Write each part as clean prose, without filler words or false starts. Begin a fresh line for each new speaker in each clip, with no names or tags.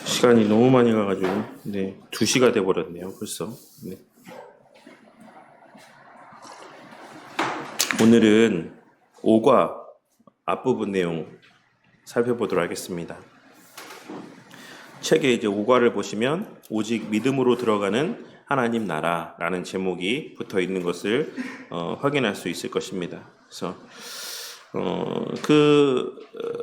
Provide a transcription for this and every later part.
시간이 너무 많이 가가지고 2시가 돼버렸네요 벌써. 오늘은 5과 앞부분 내용 살펴보도록 하겠습니다. 책에 이제 5과를 보시면 오직 믿음으로 들어가는 하나님 나라라는 제목이 붙어 있는 것을 확인할 수 있을 것입니다. 그래서 그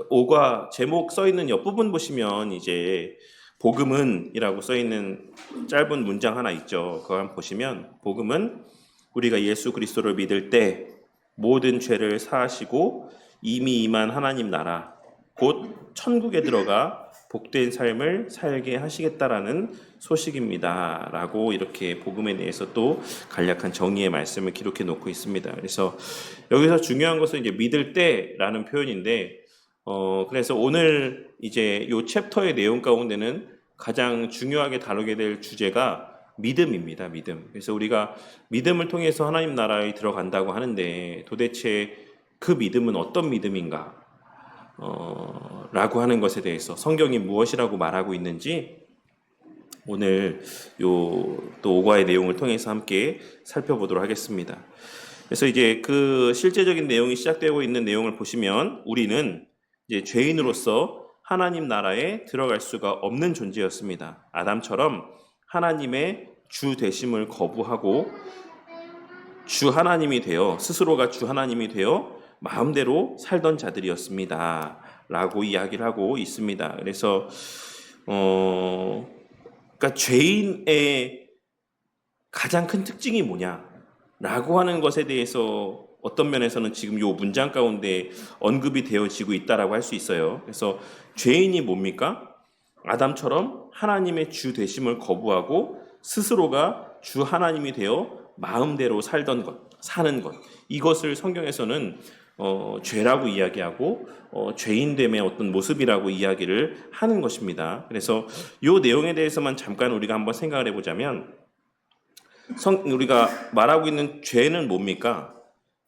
5과 제목 써 있는 옆부분 보시면 이제 복음은 이라고 써 있는 짧은 문장 하나 있죠. 그거 한번 보시면 복음은 우리가 예수 그리스도를 믿을 때 모든 죄를 사하시고 이미 임한 하나님 나라 곧 천국에 들어가 복된 삶을 살게 하시겠다라는 소식입니다 라고 이렇게 복음에 대해서 또 간략한 정의의 말씀을 기록해 놓고 있습니다. 그래서 여기서 중요한 것은 이제 믿을 때라는 표현인데 그래서 오늘 이제 요 챕터의 내용 가운데는 가장 중요하게 다루게 될 주제가 믿음입니다. 믿음. 그래서 우리가 믿음을 통해서 하나님 나라에 들어간다고 하는데 도대체 그 믿음은 어떤 믿음인가? 라고 하는 것에 대해서 성경이 무엇이라고 말하고 있는지 오늘 요 또 5과의 내용을 통해서 함께 살펴보도록 하겠습니다. 그래서 이제 그 실제적인 내용이 시작되고 있는 내용을 보시면 우리는 이제 죄인으로서 하나님 나라에 들어갈 수가 없는 존재였습니다. 아담처럼 하나님의 주 되심을 거부하고 주 하나님이 되어 스스로가 주 하나님이 되어 마음대로 살던 자들이었습니다. 라고 이야기를 하고 있습니다. 그래서 그러니까 죄인의 가장 큰 특징이 뭐냐라고 하는 것에 대해서 어떤 면에서는 지금 이 문장 가운데 언급이 되어지고 있다라고 할 수 있어요. 그래서 죄인이 뭡니까? 아담처럼 하나님의 주 되심을 거부하고 스스로가 주 하나님이 되어 마음대로 살던 것, 사는 것. 이것을 성경에서는 죄라고 이야기하고 죄인됨의 어떤 모습이라고 이야기를 하는 것입니다. 그래서 이 내용에 대해서만 잠깐 우리가 한번 생각을 해보자면 우리가 말하고 있는 죄는 뭡니까?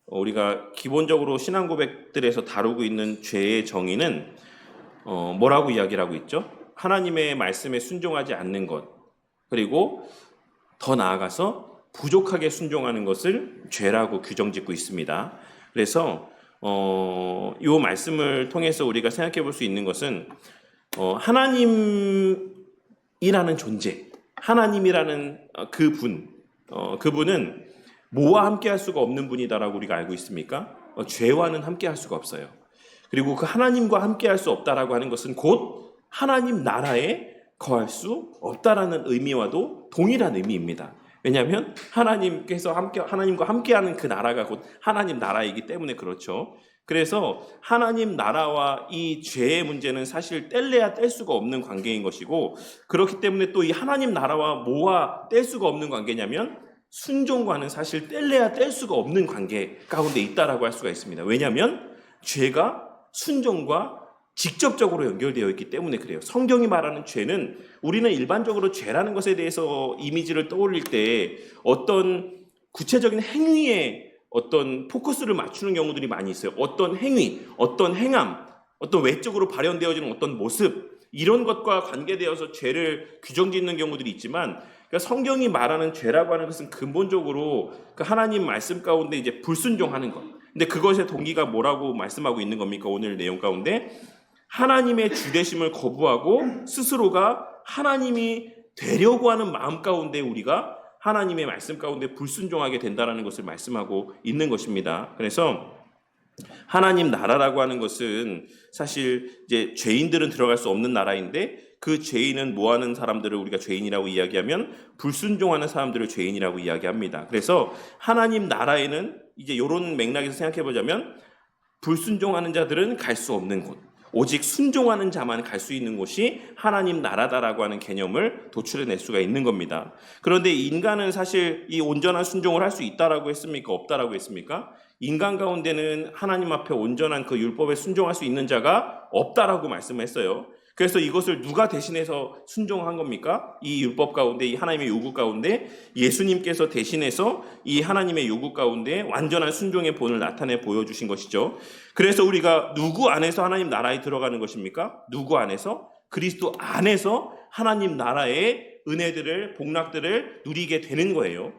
우리가 기본적으로 신앙 고백들에서 다루고 있는 죄의 정의는 뭐라고 이야기를 하고 있죠? 하나님의 말씀에 순종하지 않는 것, 그리고 더 나아가서 부족하게 순종하는 것을 죄라고 규정짓고 있습니다. 그래서 이 말씀을 통해서 우리가 생각해 볼 수 있는 것은 하나님이라는 존재, 하나님이라는 그분은 뭐와 함께 할 수가 없는 분이다라고 우리가 알고 있습니까? 죄와는 함께 할 수가 없어요. 그리고 그 하나님과 함께 할 수 없다라고 하는 것은 곧 하나님 나라에 거할 수 없다라는 의미와도 동일한 의미입니다. 왜냐하면 하나님과 함께하는 그 나라가 곧 하나님 나라이기 때문에 그렇죠. 그래서 하나님 나라와 이 죄의 문제는 사실 뗄래야 뗄 수가 없는 관계인 것이고, 그렇기 때문에 또 이 하나님 나라와 뭐와 뗄 수가 없는 관계냐면 순종과는 사실 뗄래야 뗄 수가 없는 관계 가운데 있다라고 할 수가 있습니다. 왜냐하면 죄가 순종과 직접적으로 연결되어 있기 때문에 그래요. 성경이 말하는 죄는 우리는 일반적으로 죄라는 것에 대해서 이미지를 떠올릴 때 어떤 구체적인 행위에 어떤 포커스를 맞추는 경우들이 많이 있어요. 어떤 행위, 어떤 행함, 어떤 외적으로 발현되어지는 어떤 모습, 이런 것과 관계되어서 죄를 규정짓는 경우들이 있지만, 그러니까 성경이 말하는 죄라고 하는 것은 근본적으로 그 하나님 말씀 가운데 이제 불순종하는 것. 근데 그것의 동기가 뭐라고 말씀하고 있는 겁니까? 오늘 내용 가운데 하나님의 주되심을 거부하고 스스로가 하나님이 되려고 하는 마음 가운데 우리가 하나님의 말씀 가운데 불순종하게 된다는 것을 말씀하고 있는 것입니다. 그래서 하나님 나라라고 하는 것은 사실 이제 죄인들은 들어갈 수 없는 나라인데, 그 죄인은 뭐 하는 사람들을 우리가 죄인이라고 이야기하면 불순종하는 사람들을 죄인이라고 이야기합니다. 그래서 하나님 나라에는 이제 이런 맥락에서 생각해 보자면 불순종하는 자들은 갈 수 없는 곳, 오직 순종하는 자만 갈 수 있는 곳이 하나님 나라다라고 하는 개념을 도출해낼 수가 있는 겁니다. 그런데 인간은 사실 이 온전한 순종을 할 수 있다라고 했습니까? 없다라고 했습니까? 인간 가운데는 하나님 앞에 온전한 그 율법에 순종할 수 있는 자가 없다라고 말씀했어요. 그래서 이것을 누가 대신해서 순종한 겁니까? 이 율법 가운데, 이 하나님의 요구 가운데 예수님께서 대신해서 이 하나님의 요구 가운데 완전한 순종의 본을 나타내 보여주신 것이죠. 그래서 우리가 누구 안에서 하나님 나라에 들어가는 것입니까? 누구 안에서? 그리스도 안에서 하나님 나라의 은혜들을, 복락들을 누리게 되는 거예요.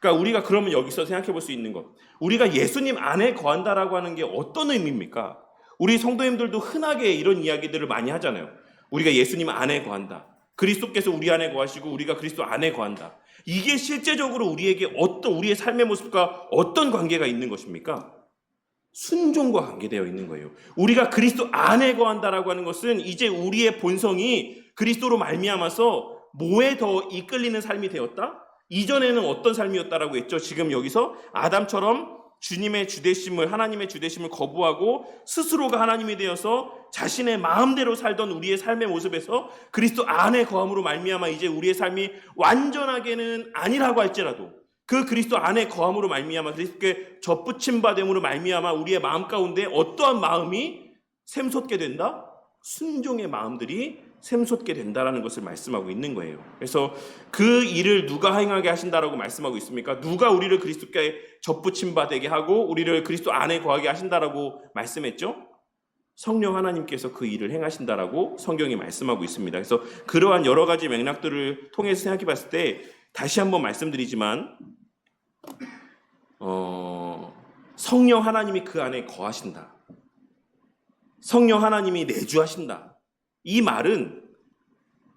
그러니까 우리가 그러면 여기서 생각해 볼 수 있는 것, 우리가 예수님 안에 거한다라고 하는 게 어떤 의미입니까? 우리 성도님들도 흔하게 이런 이야기들을 많이 하잖아요. 우리가 예수님 안에 거한다. 그리스도께서 우리 안에 거하시고 우리가 그리스도 안에 거한다. 이게 실제적으로 우리에게 우리의 삶의 모습과 어떤 관계가 있는 것입니까? 순종과 관계되어 있는 거예요. 우리가 그리스도 안에 거한다라고 하는 것은 이제 우리의 본성이 그리스도로 말미암아서 뭐에 더 이끌리는 삶이 되었다? 이전에는 어떤 삶이었다라고 했죠? 지금 여기서 아담처럼 주님의 주되심을, 하나님의 주되심을 거부하고 스스로가 하나님이 되어서 자신의 마음대로 살던 우리의 삶의 모습에서 그리스도 안에 거함으로 말미암아 이제 우리의 삶이 완전하게는 아니라고 할지라도 그 그리스도 안에 거함으로 말미암아 그리스도께 접붙임 바됨으로 말미암아 우리의 마음 가운데 어떠한 마음이 샘솟게 된다? 순종의 마음들이 샘솟게 된다라는 것을 말씀하고 있는 거예요. 그래서 그 일을 누가 행하게 하신다라고 말씀하고 있습니까? 누가 우리를 그리스도께 접붙임 바되게 하고 우리를 그리스도 안에 거하게 하신다라고 말씀했죠? 성령 하나님께서 그 일을 행하신다라고 성경이 말씀하고 있습니다. 그래서 그러한 여러 가지 맥락들을 통해서 생각해 봤을 때 다시 한번 말씀드리지만 성령 하나님이 그 안에 거하신다. 성령 하나님이 내주하신다. 이 말은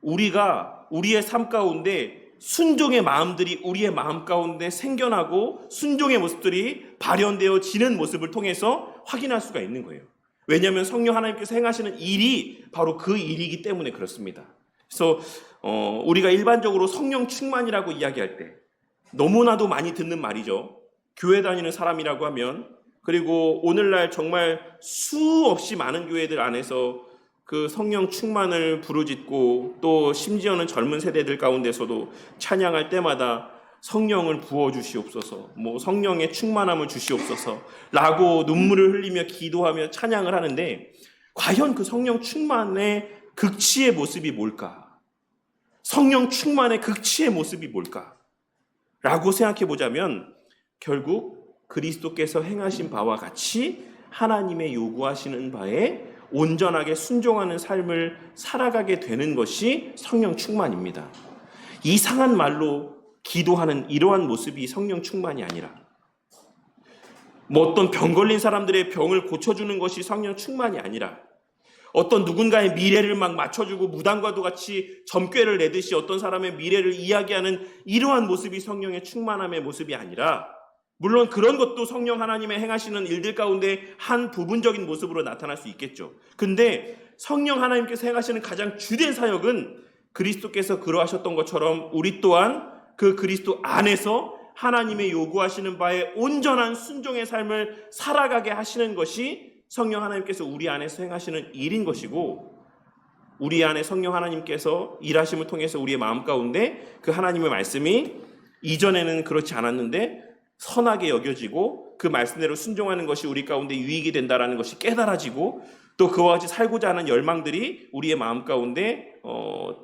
우리가 우리의 삶 가운데 순종의 마음들이 우리의 마음 가운데 생겨나고 순종의 모습들이 발현되어지는 모습을 통해서 확인할 수가 있는 거예요. 왜냐하면 성령 하나님께서 행하시는 일이 바로 그 일이기 때문에 그렇습니다. 그래서 우리가 일반적으로 성령 충만이라고 이야기할 때 너무나도 많이 듣는 말이죠. 교회 다니는 사람이라고 하면, 그리고 오늘날 정말 수없이 많은 교회들 안에서 그 성령 충만을 부르짖고 또 심지어는 젊은 세대들 가운데서도 찬양할 때마다 성령을 부어주시옵소서, 성령의 충만함을 주시옵소서 라고 눈물을 흘리며 기도하며 찬양을 하는데, 과연 그 성령 충만의 극치의 모습이 뭘까? 성령 충만의 극치의 모습이 뭘까? 라고 생각해 보자면 결국 그리스도께서 행하신 바와 같이 하나님의 요구하시는 바에 온전하게 순종하는 삶을 살아가게 되는 것이 성령 충만입니다. 이상한 말로 기도하는 이러한 모습이 성령 충만이 아니라, 어떤 병 걸린 사람들의 병을 고쳐주는 것이 성령 충만이 아니라, 어떤 누군가의 미래를 막 맞춰주고 무당과도 같이 점괘를 내듯이 어떤 사람의 미래를 이야기하는 이러한 모습이 성령의 충만함의 모습이 아니라, 물론 그런 것도 성령 하나님의 행하시는 일들 가운데 한 부분적인 모습으로 나타날 수 있겠죠. 근데 성령 하나님께서 행하시는 가장 주된 사역은 그리스도께서 그러하셨던 것처럼 우리 또한 그 그리스도 안에서 하나님의 요구하시는 바에 온전한 순종의 삶을 살아가게 하시는 것이 성령 하나님께서 우리 안에서 행하시는 일인 것이고, 우리 안에 성령 하나님께서 일하심을 통해서 우리의 마음 가운데 그 하나님의 말씀이 이전에는 그렇지 않았는데 선하게 여겨지고 그 말씀대로 순종하는 것이 우리 가운데 유익이 된다라는 것이 깨달아지고, 또 그와 같이 살고자 하는 열망들이 우리의 마음 가운데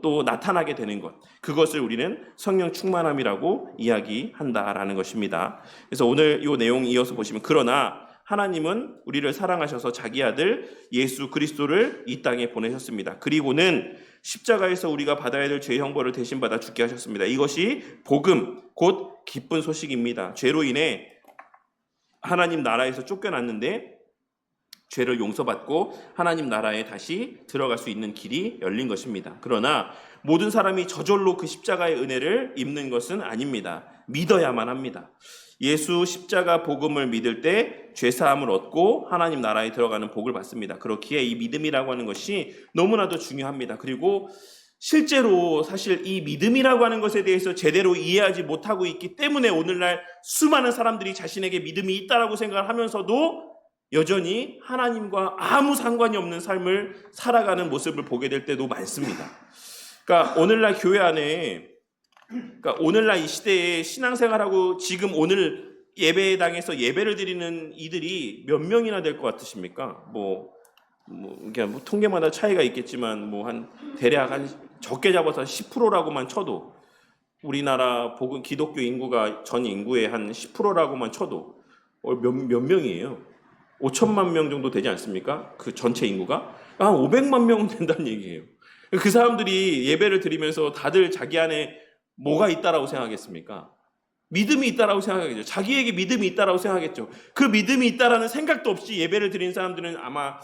또 나타나게 되는 것, 그것을 우리는 성령 충만함이라고 이야기한다라는 것입니다. 그래서 오늘 이 내용 이어서 보시면, 그러나 하나님은 우리를 사랑하셔서 자기 아들 예수 그리스도를 이 땅에 보내셨습니다. 그리고는 십자가에서 우리가 받아야 될 죄 형벌을 대신 받아 죽게 하셨습니다. 이것이 복음, 곧 기쁜 소식입니다. 죄로 인해 하나님 나라에서 쫓겨났는데 죄를 용서받고 하나님 나라에 다시 들어갈 수 있는 길이 열린 것입니다. 그러나 모든 사람이 저절로 그 십자가의 은혜를 입는 것은 아닙니다. 믿어야만 합니다. 예수 십자가 복음을 믿을 때 죄사함을 얻고 하나님 나라에 들어가는 복을 받습니다. 그렇기에 이 믿음이라고 하는 것이 너무나도 중요합니다. 그리고 실제로 사실 이 믿음이라고 하는 것에 대해서 제대로 이해하지 못하고 있기 때문에 오늘날 수많은 사람들이 자신에게 믿음이 있다라고 생각을 하면서도 여전히 하나님과 아무 상관이 없는 삶을 살아가는 모습을 보게 될 때도 많습니다. 그러니까 오늘날 교회 안에, 오늘날 이 시대에 신앙생활하고 지금 오늘 예배당에서 예배를 드리는 이들이 몇 명이나 될 것 같으십니까? 그러니까 뭐 통계마다 차이가 있겠지만 뭐 한 대략 한 적게 잡아서 10%라고만 쳐도 우리나라 복음 기독교 인구가 전 인구의 한 10%라고만 쳐도 몇 명이에요? 5천만 명 정도 되지 않습니까? 그 전체 인구가 한 500만 명 된다는 얘기예요. 그 사람들이 예배를 드리면서 다들 자기 안에 뭐가 있다라고 생각하겠습니까? 믿음이 있다라고 생각하겠죠. 자기에게 믿음이 있다라고 생각하겠죠. 그 믿음이 있다라는 생각도 없이 예배를 드린 사람들은 아마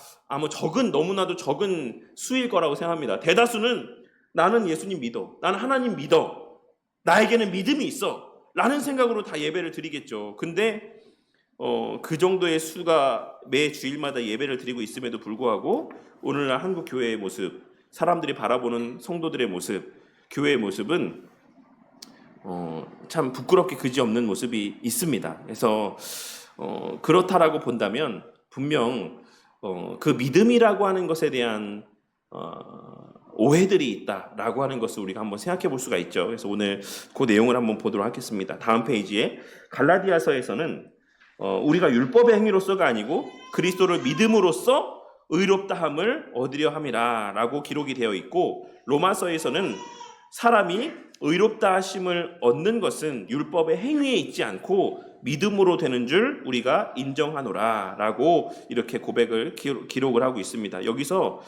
너무나도 적은 수일 거라고 생각합니다. 대다수는 나는 예수님 믿어. 나는 하나님 믿어. 나에게는 믿음이 있어. 라는 생각으로 다 예배를 드리겠죠. 근데 그 정도의 수가 매 주일마다 예배를 드리고 있음에도 불구하고 오늘날 한국 교회의 모습, 사람들이 바라보는 성도들의 모습, 교회의 모습은 참 부끄럽게 그지없는 모습이 있습니다. 그래서 그렇다라고 본다면 분명 그 믿음이라고 하는 것에 대한 오해들이 있다라고 하는 것을 우리가 한번 생각해 볼 수가 있죠. 그래서 오늘 그 내용을 한번 보도록 하겠습니다. 다음 페이지에 갈라디아서에서는 우리가 율법의 행위로서가 아니고 그리스도를 믿음으로써 의롭다함을 얻으려 함이라 라고 기록이 되어 있고, 로마서에서는 사람이 의롭다 하심을 얻는 것은 율법의 행위에 있지 않고 믿음으로 되는 줄 우리가 인정하노라 라고 이렇게 고백을 기록을 하고 있습니다. 여기서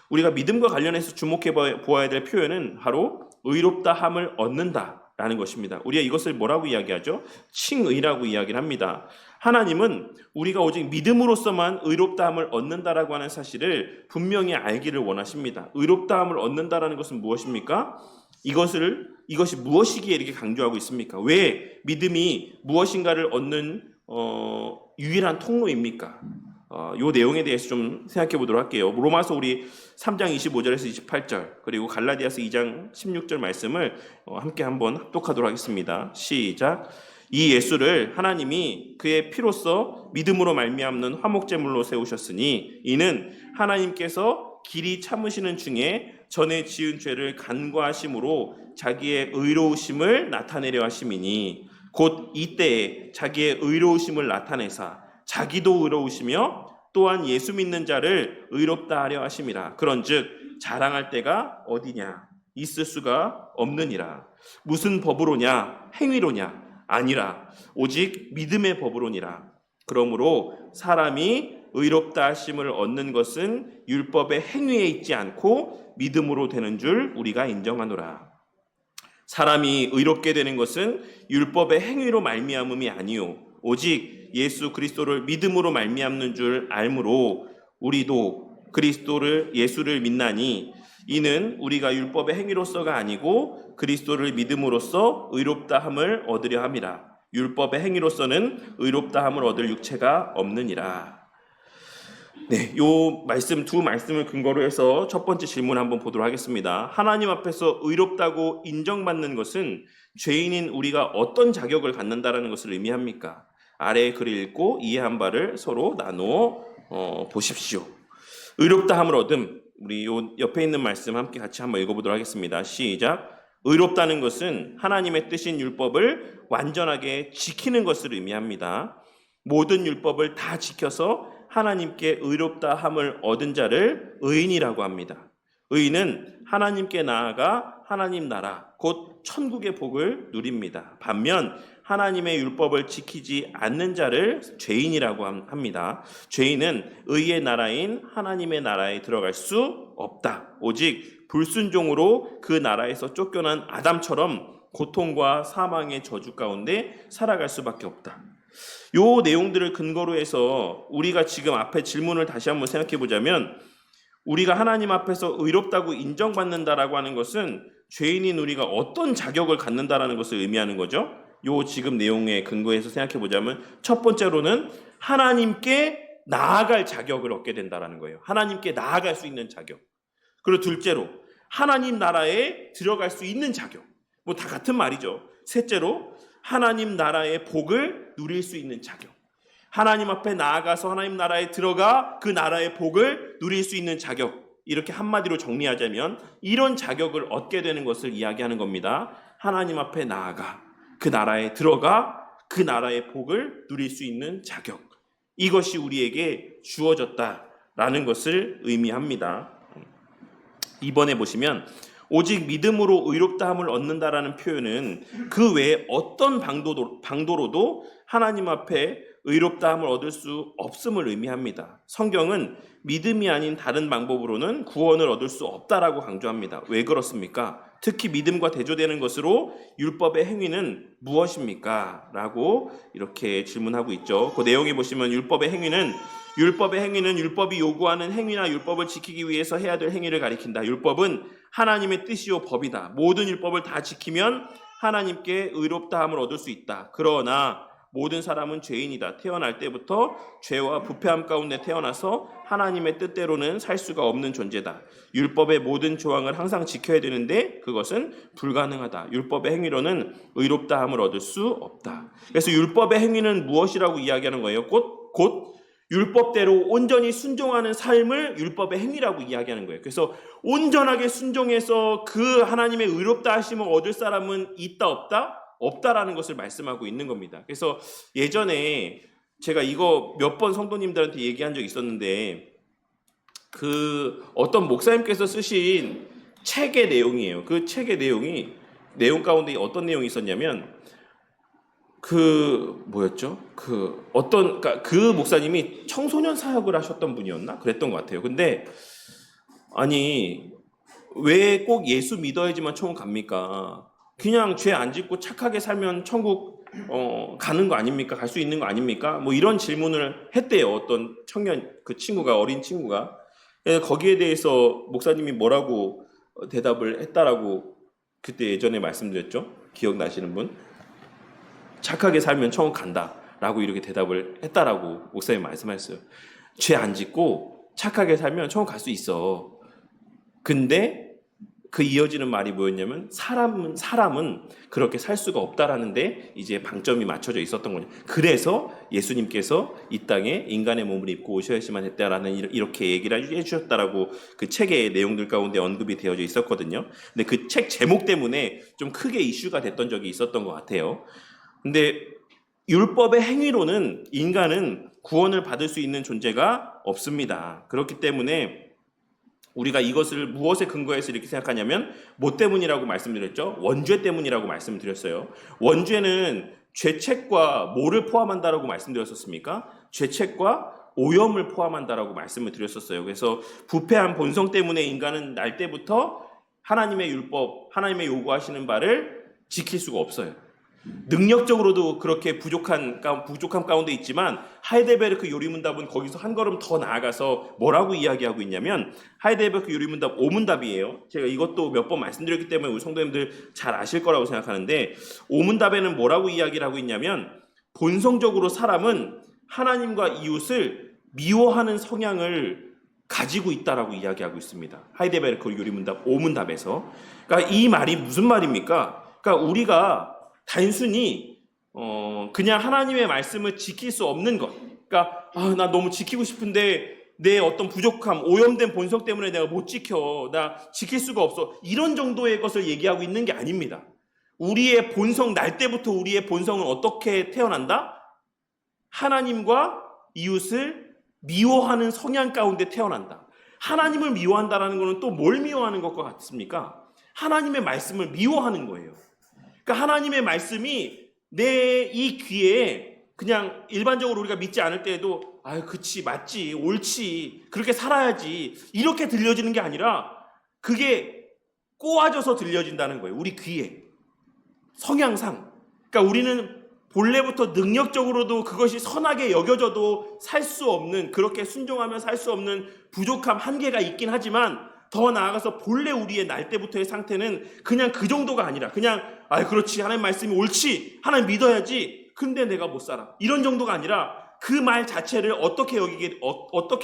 우리가 믿음과 관련해서 주목해 보아야 될 표현은 바로 의롭다함을 얻는다 라는 것입니다. 우리가 이것을 뭐라고 이야기하죠? 칭의라고 이야기를 합니다. 하나님은 우리가 오직 믿음으로서만 의롭다함을 얻는다라고 하는 사실을 분명히 알기를 원하십니다. 의롭다함을 얻는다라는 것은 무엇입니까? 이것이 무엇이기에 이렇게 강조하고 있습니까? 왜 믿음이 무엇인가를 얻는 유일한 통로입니까? 이 내용에 대해서 좀 생각해 보도록 할게요. 로마서 우리 3장 25절에서 28절 그리고 갈라디아서 2장 16절 말씀을 함께 한번 합독하도록 하겠습니다. 시작. 이 예수를 하나님이 그의 피로써 믿음으로 말미암는 화목제물로 세우셨으니 이는 하나님께서 길이 참으시는 중에 전에 지은 죄를 간과하심으로 자기의 의로우심을 나타내려 하심이니 곧 이때에 자기의 의로우심을 나타내사 자기도 의로우시며 또한 예수 믿는 자를 의롭다 하려 하심이라. 그런즉 자랑할 때가 어디냐? 있을 수가 없느니라. 무슨 법으로냐? 행위로냐? 아니라 오직 믿음의 법으로니라. 그러므로 사람이 의롭다 하심을 얻는 것은 율법의 행위에 있지 않고 믿음으로 되는 줄 우리가 인정하노라. 사람이 의롭게 되는 것은 율법의 행위로 말미암음이 아니요 오직 예수 그리스도를 믿음으로 말미암는 줄 알므로 우리도 예수를 믿나니 이는 우리가 율법의 행위로서가 아니고 그리스도를 믿음으로써 의롭다함을 얻으려 함이라. 율법의 행위로서는 의롭다함을 얻을 육체가 없느니라. 네, 요 말씀 두 말씀을 근거로 해서 첫 번째 질문 한번 보도록 하겠습니다. 하나님 앞에서 의롭다고 인정받는 것은 죄인인 우리가 어떤 자격을 갖는다라는 것을 의미합니까? 아래의 글을 읽고 이해한 바를 서로 나누어 보십시오. 의롭다함을 얻음. 우리 요 옆에 있는 말씀 함께 같이 한번 읽어보도록 하겠습니다. 시작. 의롭다는 것은 하나님의 뜻인 율법을 완전하게 지키는 것을 의미합니다. 모든 율법을 다 지켜서 하나님께 의롭다함을 얻은 자를 의인이라고 합니다. 의인은 하나님께 나아가 하나님 나라 곧 천국의 복을 누립니다. 반면 하나님의 율법을 지키지 않는 자를 죄인이라고 합니다. 죄인은 의의 나라인 하나님의 나라에 들어갈 수 없다. 오직 불순종으로 그 나라에서 쫓겨난 아담처럼 고통과 사망의 저주 가운데 살아갈 수밖에 없다. 요 내용들을 근거로 해서 우리가 지금 앞에 질문을 다시 한번 생각해 보자면, 우리가 하나님 앞에서 의롭다고 인정받는다라고 하는 것은 죄인인 우리가 어떤 자격을 갖는다라는 것을 의미하는 거죠. 요 지금 내용에 근거해서 생각해 보자면, 첫 번째로는 하나님께 나아갈 자격을 얻게 된다라는 거예요. 하나님께 나아갈 수 있는 자격. 그리고 둘째로 하나님 나라에 들어갈 수 있는 자격. 뭐 다 같은 말이죠. 셋째로 하나님 나라의 복을 누릴 수 있는 자격. 하나님 앞에 나아가서 하나님 나라에 들어가 그 나라의 복을 누릴 수 있는 자격. 이렇게 한마디로 정리하자면 이런 자격을 얻게 되는 것을 이야기하는 겁니다. 하나님 앞에 나아가 그 나라에 들어가 그 나라의 복을 누릴 수 있는 자격. 이것이 우리에게 주어졌다 라는 것을 의미합니다. 이번에 보시면 오직 믿음으로 의롭다함을 얻는다라는 표현은 그 외에 어떤 방도로도 하나님 앞에 의롭다함을 얻을 수 없음을 의미합니다. 성경은 믿음이 아닌 다른 방법으로는 구원을 얻을 수 없다라고 강조합니다. 왜 그렇습니까? 특히 믿음과 대조되는 것으로 율법의 행위는 무엇입니까? 라고 이렇게 질문하고 있죠. 그 내용에 보시면 율법의 행위는 율법이 요구하는 행위나 율법을 지키기 위해서 해야 될 행위를 가리킨다. 율법은 하나님의 뜻이요 법이다. 모든 율법을 다 지키면 하나님께 의롭다함을 얻을 수 있다. 그러나 모든 사람은 죄인이다. 태어날 때부터 죄와 부패함 가운데 태어나서 하나님의 뜻대로는 살 수가 없는 존재다. 율법의 모든 조항을 항상 지켜야 되는데 그것은 불가능하다. 율법의 행위로는 의롭다함을 얻을 수 없다. 그래서 율법의 행위는 무엇이라고 이야기하는 거예요? 곧 율법대로 온전히 순종하는 삶을 율법의 행위라고 이야기하는 거예요. 그래서 온전하게 순종해서 그 하나님의 의롭다 하심을 얻을 사람은 있다 없다? 없다라는 것을 말씀하고 있는 겁니다. 그래서 예전에 제가 이거 몇 번 성도님들한테 얘기한 적이 있었는데 그 어떤 목사님께서 쓰신 책의 내용이에요. 그 책의 내용 가운데 어떤 내용이 있었냐면 그러니까 그 목사님이 청소년 사역을 하셨던 분이었나? 그랬던 것 같아요. 근데 아니 왜 꼭 예수 믿어야지만 천국 갑니까? 그냥 죄 안 짓고 착하게 살면 천국 가는 거 아닙니까? 갈 수 있는 거 아닙니까? 뭐 이런 질문을 했대요. 어떤 어린 친구가. 거기에 대해서 목사님이 뭐라고 대답을 했다라고 그때 예전에 말씀드렸죠? 기억나시는 분? 착하게 살면 천국 간다라고 이렇게 대답을 했다라고 목사님이 말씀하셨어요. 죄 안 짓고 착하게 살면 천국 갈 수 있어. 근데 그 이어지는 말이 뭐였냐면 사람은 그렇게 살 수가 없다라는데 이제 방점이 맞춰져 있었던 거죠. 그래서 예수님께서 이 땅에 인간의 몸을 입고 오셔야지만 했다라는 이렇게 얘기를 해주셨다라고 그 책의 내용들 가운데 언급이 되어져 있었거든요. 근데 그 책 제목 때문에 좀 크게 이슈가 됐던 적이 있었던 것 같아요. 근데 율법의 행위로는 인간은 구원을 받을 수 있는 존재가 없습니다. 그렇기 때문에 우리가 이것을 무엇에 근거해서 이렇게 생각하냐면 뭐 때문이라고 말씀드렸죠? 원죄 때문이라고 말씀드렸어요. 원죄는 죄책과 뭐를 포함한다라고 말씀드렸었습니까? 죄책과 오염을 포함한다라고 말씀을 드렸었어요. 그래서 부패한 본성 때문에 인간은 날 때부터 하나님의 율법, 하나님의 요구하시는 바를 지킬 수가 없어요. 능력적으로도 그렇게 부족함 가운데 있지만 하이델베르크 요리문답은 거기서 한 걸음 더 나아가서 뭐라고 이야기하고 있냐면 하이델베르크 요리문답 5문답이에요. 제가 이것도 몇 번 말씀드렸기 때문에 우리 성도님들 잘 아실 거라고 생각하는데 5문답에는 뭐라고 이야기를 하고 있냐면 본성적으로 사람은 하나님과 이웃을 미워하는 성향을 가지고 있다라고 이야기하고 있습니다. 하이델베르크 요리문답 5문답에서. 그러니까 이 말이 무슨 말입니까? 그러니까 우리가 단순히 그냥 하나님의 말씀을 지킬 수 없는 것. 그러니까 나 너무 지키고 싶은데 내 어떤 부족함, 오염된 본성 때문에 내가 못 지켜. 나 지킬 수가 없어. 이런 정도의 것을 얘기하고 있는 게 아닙니다. 우리의 본성, 날 때부터 우리의 본성은 어떻게 태어난다? 하나님과 이웃을 미워하는 성향 가운데 태어난다. 하나님을 미워한다라는 것은 또 뭘 미워하는 것과 같습니까? 하나님의 말씀을 미워하는 거예요. 그러니까 하나님의 말씀이 내 이 귀에 그냥 일반적으로 우리가 믿지 않을 때에도 그치 맞지 옳지 그렇게 살아야지 이렇게 들려지는 게 아니라 그게 꼬아져서 들려진다는 거예요. 우리 귀에 성향상. 그러니까 우리는 본래부터 능력적으로도 그것이 선하게 여겨져도 살 수 없는, 그렇게 순종하면 살 수 없는 부족함, 한계가 있긴 하지만 더 나아가서 본래 우리의 날 때부터의 상태는 그냥 그 정도가 아니라 그냥 그렇지 하나님 말씀이 옳지 하나님 믿어야지 근데 내가 못 살아 이런 정도가 아니라 그 말 자체를 어떻게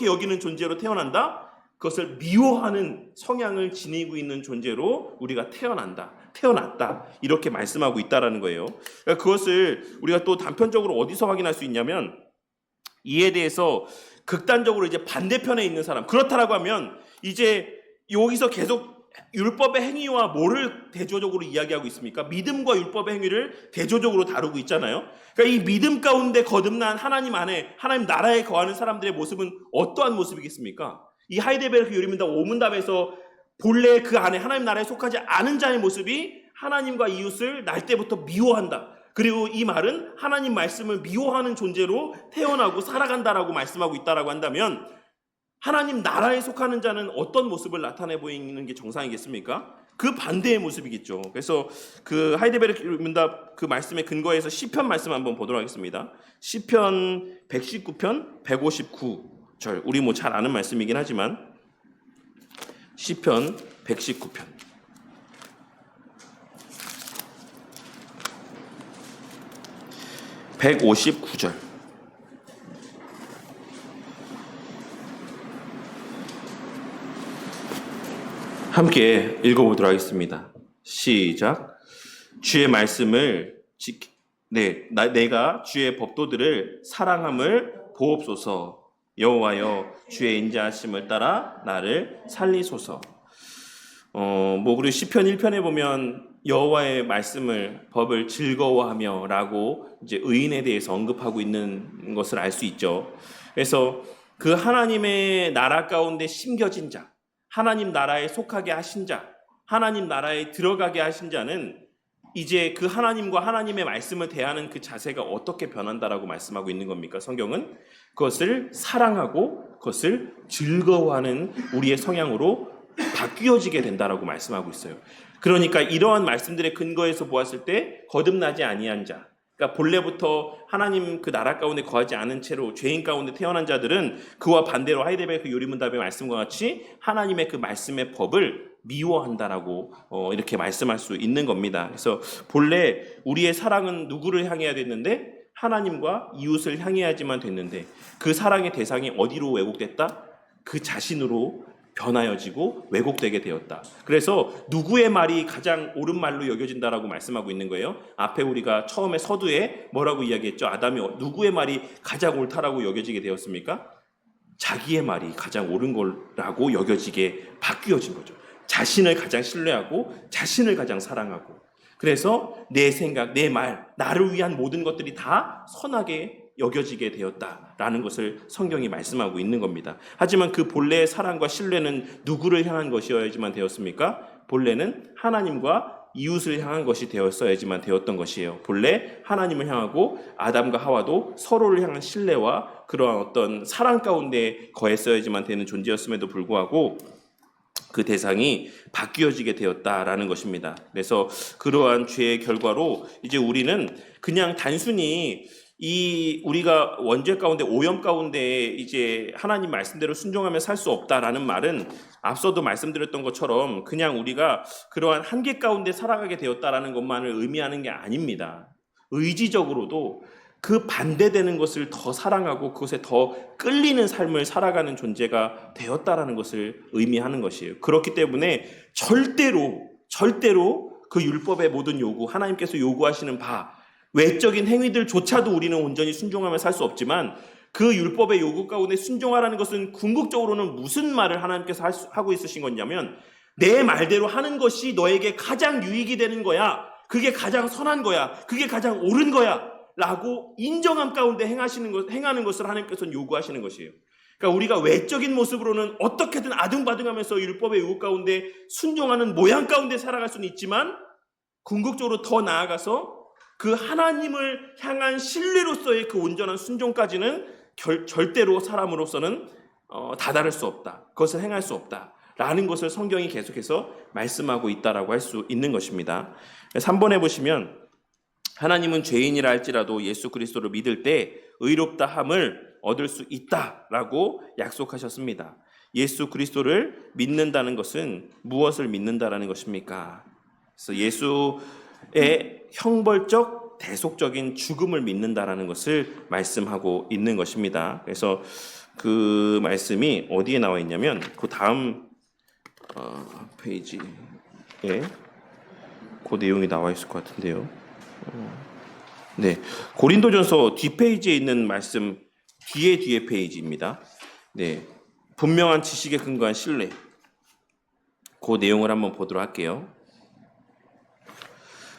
여기는 존재로 태어난다? 그것을 미워하는 성향을 지니고 있는 존재로 우리가 태어났다 이렇게 말씀하고 있다라는 거예요. 그러니까 그것을 우리가 또 단편적으로 어디서 확인할 수 있냐면 이에 대해서 극단적으로 이제 반대편에 있는 사람, 그렇다라고 하면 이제 여기서 계속 율법의 행위와 뭐를 대조적으로 이야기하고 있습니까? 믿음과 율법의 행위를 대조적으로 다루고 있잖아요. 그러니까 이 믿음 가운데 거듭난 하나님 안에 하나님 나라에 거하는 사람들의 모습은 어떠한 모습이겠습니까? 이 하이델베르크 유리문답 오문답에서 본래 그 안에 하나님 나라에 속하지 않은 자의 모습이 하나님과 이웃을 날 때부터 미워한다. 그리고 이 말은 하나님 말씀을 미워하는 존재로 태어나고 살아간다라고 말씀하고 있다라고 한다면 하나님 나라에 속하는 자는 어떤 모습을 나타내 보이는 게 정상이겠습니까? 그 반대의 모습이겠죠. 그래서 그 하이델베르크 문답 그 말씀에 근거해서 시편 말씀 한번 보도록 하겠습니다. 시편 119편 159절. 우리 뭐 잘 아는 말씀이긴 하지만 시편 119편 159절. 함께 읽어보도록 하겠습니다. 시작. 주의 말씀을 내가 주의 법도들을 사랑함을 보옵소서. 여호와여 주의 인자하심을 따라 나를 살리소서. 그리고 시편 1편에 보면 여호와의 말씀을 법을 즐거워하며라고 이제 의인에 대해서 언급하고 있는 것을 알 수 있죠. 그래서 그 하나님의 나라 가운데 심겨진 자, 하나님 나라에 속하게 하신 자, 하나님 나라에 들어가게 하신 자는 이제 그 하나님과 하나님의 말씀을 대하는 그 자세가 어떻게 변한다라고 말씀하고 있는 겁니까? 성경은 그것을 사랑하고 그것을 즐거워하는 우리의 성향으로 바뀌어지게 된다라고 말씀하고 있어요. 그러니까 이러한 말씀들의 근거에서 보았을 때 거듭나지 아니한 자, 그러니까 본래부터 하나님 그 나라 가운데 거하지 않은 채로 죄인 가운데 태어난 자들은 그와 반대로 하이델베르크 요리문답의 말씀과 같이 하나님의 그 말씀의 법을 미워한다라고 이렇게 말씀할 수 있는 겁니다. 그래서 본래 우리의 사랑은 누구를 향해야 됐는데 하나님과 이웃을 향해야지만 됐는데 그 사랑의 대상이 어디로 왜곡됐다? 그 자신으로 변하여지고 왜곡되게 되었다. 그래서 누구의 말이 가장 옳은 말로 여겨진다라고 말씀하고 있는 거예요. 앞에 우리가 처음에 서두에 뭐라고 이야기했죠? 아담이 누구의 말이 가장 옳다라고 여겨지게 되었습니까? 자기의 말이 가장 옳은 거라고 여겨지게 바뀌어진 거죠. 자신을 가장 신뢰하고 자신을 가장 사랑하고, 그래서 내 생각, 내 말, 나를 위한 모든 것들이 다 선하게 여겨지게 되었다라는 것을 성경이 말씀하고 있는 겁니다. 하지만 그 본래의 사랑과 신뢰는 누구를 향한 것이어야지만 되었습니까? 본래는 하나님과 이웃을 향한 것이 되었어야지만 되었던 것이에요. 본래 하나님을 향하고 아담과 하와도 서로를 향한 신뢰와 그러한 어떤 사랑 가운데 거했어야지만 되는 존재였음에도 불구하고 그 대상이 바뀌어지게 되었다라는 것입니다. 그래서 그러한 죄의 결과로 이제 우리는 그냥 단순히 우리가 원죄 가운데 오염 가운데 이제 하나님 말씀대로 순종하며 살 수 없다라는 말은 앞서도 말씀드렸던 것처럼 그냥 우리가 그러한 한계 가운데 살아가게 되었다라는 것만을 의미하는 게 아닙니다. 의지적으로도 그 반대되는 것을 더 사랑하고 그것에 더 끌리는 삶을 살아가는 존재가 되었다라는 것을 의미하는 것이에요. 그렇기 때문에 절대로 그 율법의 모든 요구, 하나님께서 요구하시는 바 외적인 행위들조차도 우리는 온전히 순종하며 살 수 없지만 그 율법의 요구 가운데 순종하라는 것은 궁극적으로는 무슨 말을 하나님께서 하고 있으신 거냐면 내 말대로 하는 것이 너에게 가장 유익이 되는 거야. 그게 가장 선한 거야. 그게 가장 옳은 거야. 라고 인정함 가운데 행하는 것을 하나님께서는 요구하시는 것이에요. 그러니까 우리가 외적인 모습으로는 어떻게든 아등바등하면서 율법의 요구 가운데 순종하는 모양 가운데 살아갈 수는 있지만 궁극적으로 더 나아가서 그 하나님을 향한 신뢰로서의 그 온전한 순종까지는 절대로 사람으로서는 다다를 수 없다. 그것을 행할 수 없다. 라는 것을 성경이 계속해서 말씀하고 있다라고 할 수 있는 것입니다. 3번에 보시면 하나님은 죄인이라 할지라도 예수 그리스도를 믿을 때 의롭다 함을 얻을 수 있다라고 약속하셨습니다. 예수 그리스도를 믿는다는 것은 무엇을 믿는다라는 것입니까? 그래서 예수의 형벌적 대속적인 죽음을 믿는다라는 것을 말씀하고 있는 것입니다. 그래서 그 말씀이 어디에 나와 있냐면 그 다음 페이지에 그 내용이 나와 있을 것 같은데요. 네, 고린도전서 뒷페이지에 있는 말씀 뒤에 페이지입니다. 네, 분명한 지식에 근거한 신뢰. 그 내용을 한번 보도록 할게요.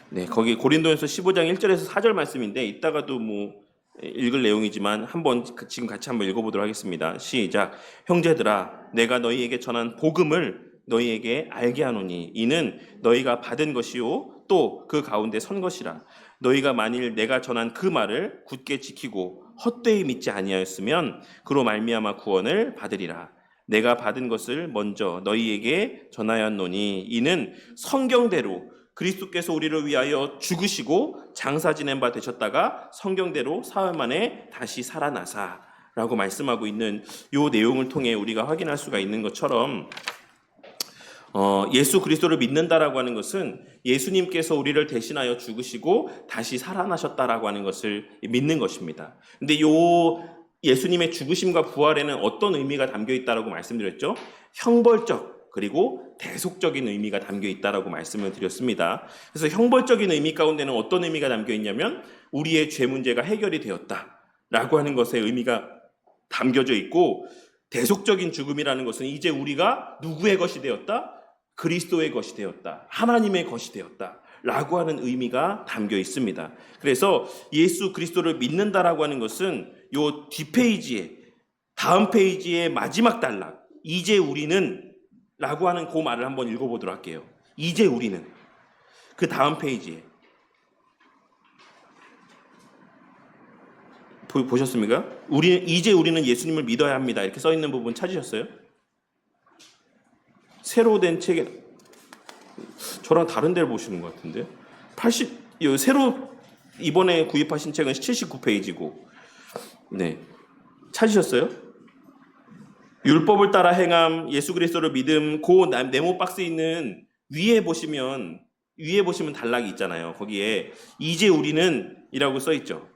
네, 거기 고린도전서 15장 1절에서 4절 말씀인데 이따가도 읽을 내용이지만 한번 지금 같이 한번 읽어보도록 하겠습니다. 시작. 형제들아, 내가 너희에게 전한 복음을 너희에게 알게 하노니 이는 너희가 받은 것이요 또 그 가운데 선 것이라. 너희가 만일 내가 전한 그 말을 굳게 지키고 헛되이 믿지 아니하였으면 그로 말미암아 구원을 받으리라. 내가 받은 것을 먼저 너희에게 전하였노니 이는 성경대로 그리스도께서 우리를 위하여 죽으시고 장사 지낸 바 되셨다가 성경대로 사흘 만에 다시 살아나사라고 말씀하고 있는 이 내용을 통해 우리가 확인할 수가 있는 것처럼 예수 그리스도를 믿는다라고 하는 것은 예수님께서 우리를 대신하여 죽으시고 다시 살아나셨다라고 하는 것을 믿는 것입니다. 근데 이 예수님의 죽으심과 부활에는 어떤 의미가 담겨 있다라고 말씀드렸죠? 형벌적 그리고 대속적인 의미가 담겨 있다라고 말씀을 드렸습니다. 그래서 형벌적인 의미 가운데는 어떤 의미가 담겨 있냐면 우리의 죄 문제가 해결이 되었다라고 하는 것의 의미가 담겨져 있고, 대속적인 죽음이라는 것은 이제 우리가 누구의 것이 되었다? 그리스도의 것이 되었다. 하나님의 것이 되었다. 라고 하는 의미가 담겨 있습니다. 그래서 예수 그리스도를 믿는다라고 하는 것은 요 뒷페이지에, 다음 페이지의 마지막 단락, 이제 우리는 라고 하는 그 말을 한번 읽어보도록 할게요. 이제 우리는. 그 다음 페이지에. 보셨습니까? 이제 우리는 예수님을 믿어야 합니다. 이렇게 써 있는 부분 찾으셨어요? 새로 된 책에, 저랑 다른 데를 보시는 것 같은데. 새로 이번에 구입하신 책은 79페이지고. 네. 찾으셨어요? 율법을 따라 행함, 예수 그리스도를 믿음, 그 네모 박스에 있는 위에 보시면 단락이 있잖아요. 거기에 이제 우리는 이라고 써 있죠.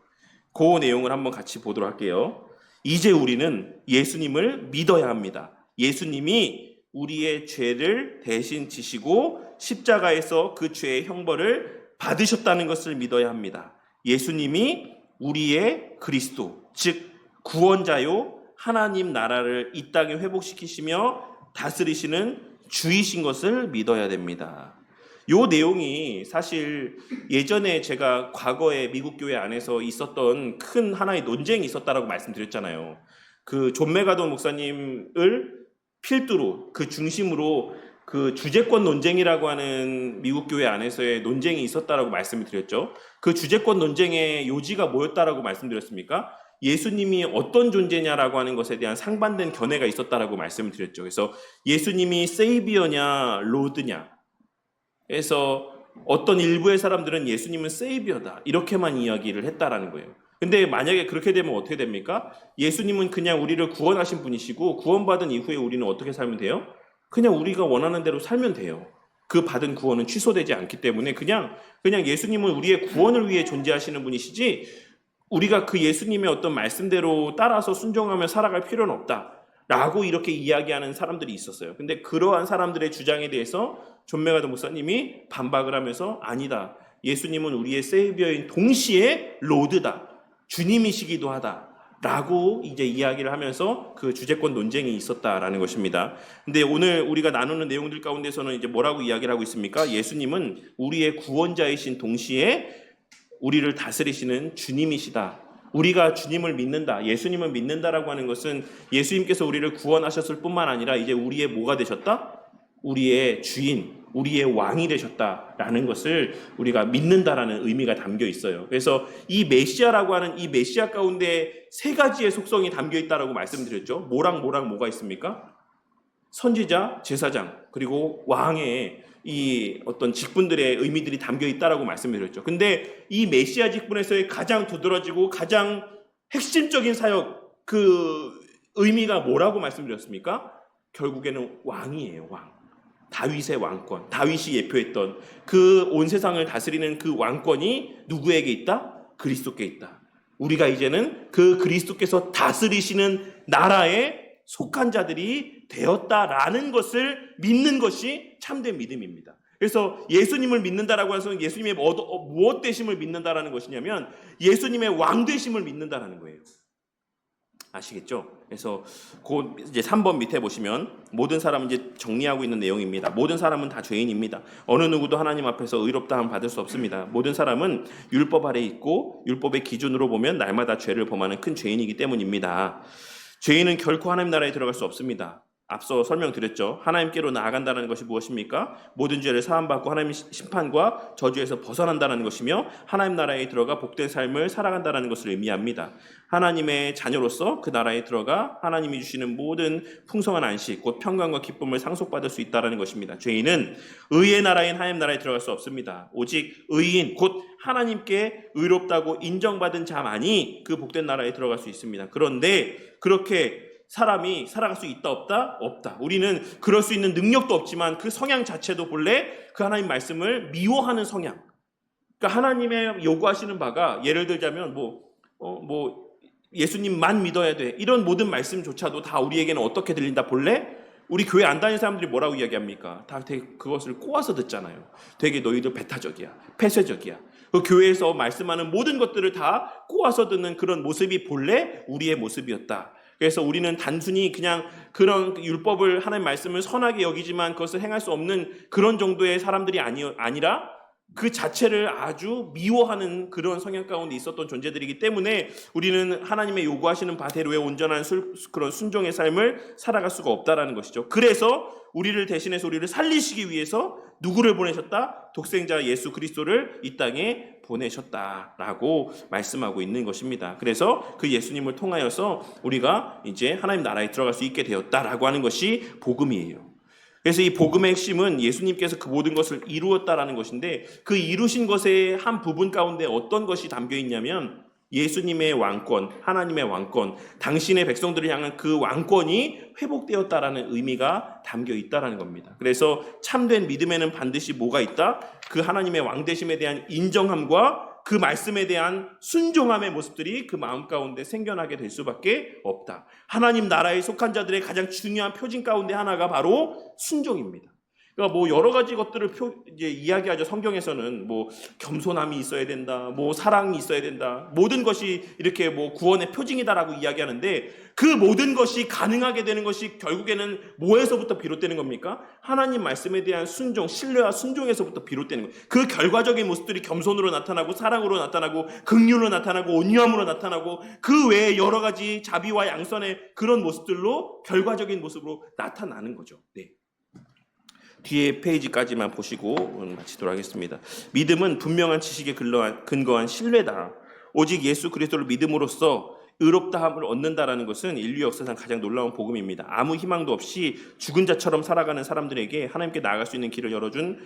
그 내용을 한번 같이 보도록 할게요. 이제 우리는 예수님을 믿어야 합니다. 예수님이 우리의 죄를 대신 지시고 십자가에서 그 죄의 형벌을 받으셨다는 것을 믿어야 합니다. 예수님이 우리의 그리스도, 즉 구원자요 하나님 나라를 이 땅에 회복시키시며 다스리시는 주이신 것을 믿어야 됩니다. 요 내용이 사실 예전에 제가 과거에 미국 교회 안에서 있었던 큰 하나의 논쟁이 있었다라고 말씀드렸잖아요. 그 존 메가돈 목사님을 필두로, 그 중심으로 그 주제권 논쟁이라고 하는 미국 교회 안에서의 논쟁이 있었다라고 말씀을 드렸죠. 그 주제권 논쟁의 요지가 뭐였다라고 말씀드렸습니까? 예수님이 어떤 존재냐라고 하는 것에 대한 상반된 견해가 있었다라고 말씀을 드렸죠. 그래서 예수님이 세이비어냐 로드냐, 그래서 어떤 일부의 사람들은 예수님은 세이비어다 이렇게만 이야기를 했다라는 거예요. 근데 만약에 그렇게 되면 어떻게 됩니까? 예수님은 그냥 우리를 구원하신 분이시고 구원받은 이후에 우리는 어떻게 살면 돼요? 그냥 우리가 원하는 대로 살면 돼요. 그 받은 구원은 취소되지 않기 때문에 그냥 예수님은 우리의 구원을 위해 존재하시는 분이시지 우리가 그 예수님의 어떤 말씀대로 따라서 순종하며 살아갈 필요는 없다라고 이렇게 이야기하는 사람들이 있었어요. 근데 그러한 사람들의 주장에 대해서 존 메가돈 목사님이 반박을 하면서 아니다. 예수님은 우리의 세이비어인 동시에 로드다. 주님이시기도 하다라고 이제 이야기를 하면서 그 주제권 논쟁이 있었다라는 것입니다. 근데 오늘 우리가 나누는 내용들 가운데서는 이제 뭐라고 이야기를 하고 있습니까? 예수님은 우리의 구원자이신 동시에 우리를 다스리시는 주님이시다. 우리가 주님을 믿는다, 예수님을 믿는다라고 하는 것은 예수님께서 우리를 구원하셨을 뿐만 아니라 이제 우리의 뭐가 되셨다? 우리의 주인, 우리의 왕이 되셨다라는 것을 우리가 믿는다라는 의미가 담겨 있어요. 그래서 이 메시아라고 하는 이 메시아 가운데 세 가지의 속성이 담겨 있다라고 말씀드렸죠. 뭐가 있습니까? 선지자, 제사장, 그리고 왕의 이 어떤 직분들의 의미들이 담겨 있다라고 말씀드렸죠. 근데 이 메시아 직분에서의 가장 두드러지고 가장 핵심적인 사역, 그 의미가 뭐라고 말씀드렸습니까? 결국에는 왕이에요. 왕. 다윗의 왕권, 다윗이 예표했던 그 온 세상을 다스리는 그 왕권이 누구에게 있다? 그리스도께 있다. 우리가 이제는 그 그리스도께서 다스리시는 나라에 속한 자들이 되었다라는 것을 믿는 것이 참된 믿음입니다. 그래서 예수님을 믿는다라고 해서 예수님의 무엇 되심을 믿는다라는 것이냐면 예수님의 왕 되심을 믿는다라는 거예요. 아시겠죠? 그래서 그 이제 3번 밑에 보시면 모든 사람은 이제 정리하고 있는 내용입니다. 모든 사람은 다 죄인입니다. 어느 누구도 하나님 앞에서 의롭다함 받을 수 없습니다. 모든 사람은 율법 아래 있고 율법의 기준으로 보면 날마다 죄를 범하는 큰 죄인이기 때문입니다. 죄인은 결코 하나님 나라에 들어갈 수 없습니다. 앞서 설명드렸죠. 하나님께로 나아간다는 것이 무엇입니까? 모든 죄를 사함받고 하나님의 심판과 저주에서 벗어난다는 것이며 하나님 나라에 들어가 복된 삶을 살아간다는 것을 의미합니다. 하나님의 자녀로서 그 나라에 들어가 하나님이 주시는 모든 풍성한 안식, 곧 평강과 기쁨을 상속받을 수 있다는 것입니다. 죄인은 의의 나라인 하나님 나라에 들어갈 수 없습니다. 오직 의인, 곧 하나님께 의롭다고 인정받은 자만이 그 복된 나라에 들어갈 수 있습니다. 그런데 그렇게 사람이 살아갈 수 있다 없다? 없다. 우리는 그럴 수 있는 능력도 없지만 그 성향 자체도 본래 그 하나님 말씀을 미워하는 성향. 그러니까 하나님의 요구하시는 바가 예를 들자면 예수님만 믿어야 돼. 이런 모든 말씀조차도 다 우리에게는 어떻게 들린다 본래? 우리 교회 안 다니는 사람들이 뭐라고 이야기합니까? 다 되게 그것을 꼬아서 듣잖아요. 되게 너희들 배타적이야. 폐쇄적이야. 그 교회에서 말씀하는 모든 것들을 다 꼬아서 듣는 그런 모습이 본래 우리의 모습이었다. 그래서 우리는 단순히 그냥 그런 율법을 하나님 말씀을 선하게 여기지만 그것을 행할 수 없는 그런 정도의 사람들이 아니라 그 자체를 아주 미워하는 그런 성향 가운데 있었던 존재들이기 때문에 우리는 하나님의 요구하시는 바대로의 온전한 그런 순종의 삶을 살아갈 수가 없다라는 것이죠. 그래서 우리를 대신해서 우리를 살리시기 위해서 누구를 보내셨다? 독생자 예수 그리스도를 이 땅에 보내셨다라고 말씀하고 있는 것입니다. 그래서 그 예수님을 통하여서 우리가 이제 하나님 나라에 들어갈 수 있게 되었다라고 하는 것이 복음이에요. 그래서 이 복음의 핵심은 예수님께서 그 모든 것을 이루었다라는 것인데 그 이루신 것의 한 부분 가운데 어떤 것이 담겨 있냐면 예수님의 왕권, 하나님의 왕권, 당신의 백성들을 향한 그 왕권이 회복되었다라는 의미가 담겨 있다라는 겁니다. 그래서 참된 믿음에는 반드시 뭐가 있다? 그 하나님의 왕되심에 대한 인정함과 그 말씀에 대한 순종함의 모습들이 그 마음 가운데 생겨나게 될 수밖에 없다. 하나님 나라에 속한 자들의 가장 중요한 표징 가운데 하나가 바로 순종입니다. 그러니까 여러 가지 것들을 이제 이야기하죠. 성경에서는 겸손함이 있어야 된다, 사랑이 있어야 된다, 모든 것이 이렇게 구원의 표징이다라고 이야기하는데 그 모든 것이 가능하게 되는 것이 결국에는 뭐에서부터 비롯되는 겁니까? 하나님 말씀에 대한 순종, 신뢰와 순종에서부터 비롯되는 거예요. 그 결과적인 모습들이 겸손으로 나타나고 사랑으로 나타나고 긍휼로 나타나고 온유함으로 나타나고 그 외에 여러 가지 자비와 양선의 그런 모습들로 결과적인 모습으로 나타나는 거죠. 네. 뒤에 페이지까지만 보시고 마치도록 하겠습니다. 믿음은 분명한 지식에 근거한 신뢰다. 오직 예수 그리스도를 믿음으로써 의롭다함을 얻는다라는 것은 인류 역사상 가장 놀라운 복음입니다. 아무 희망도 없이 죽은 자처럼 살아가는 사람들에게 하나님께 나아갈 수 있는 길을 열어준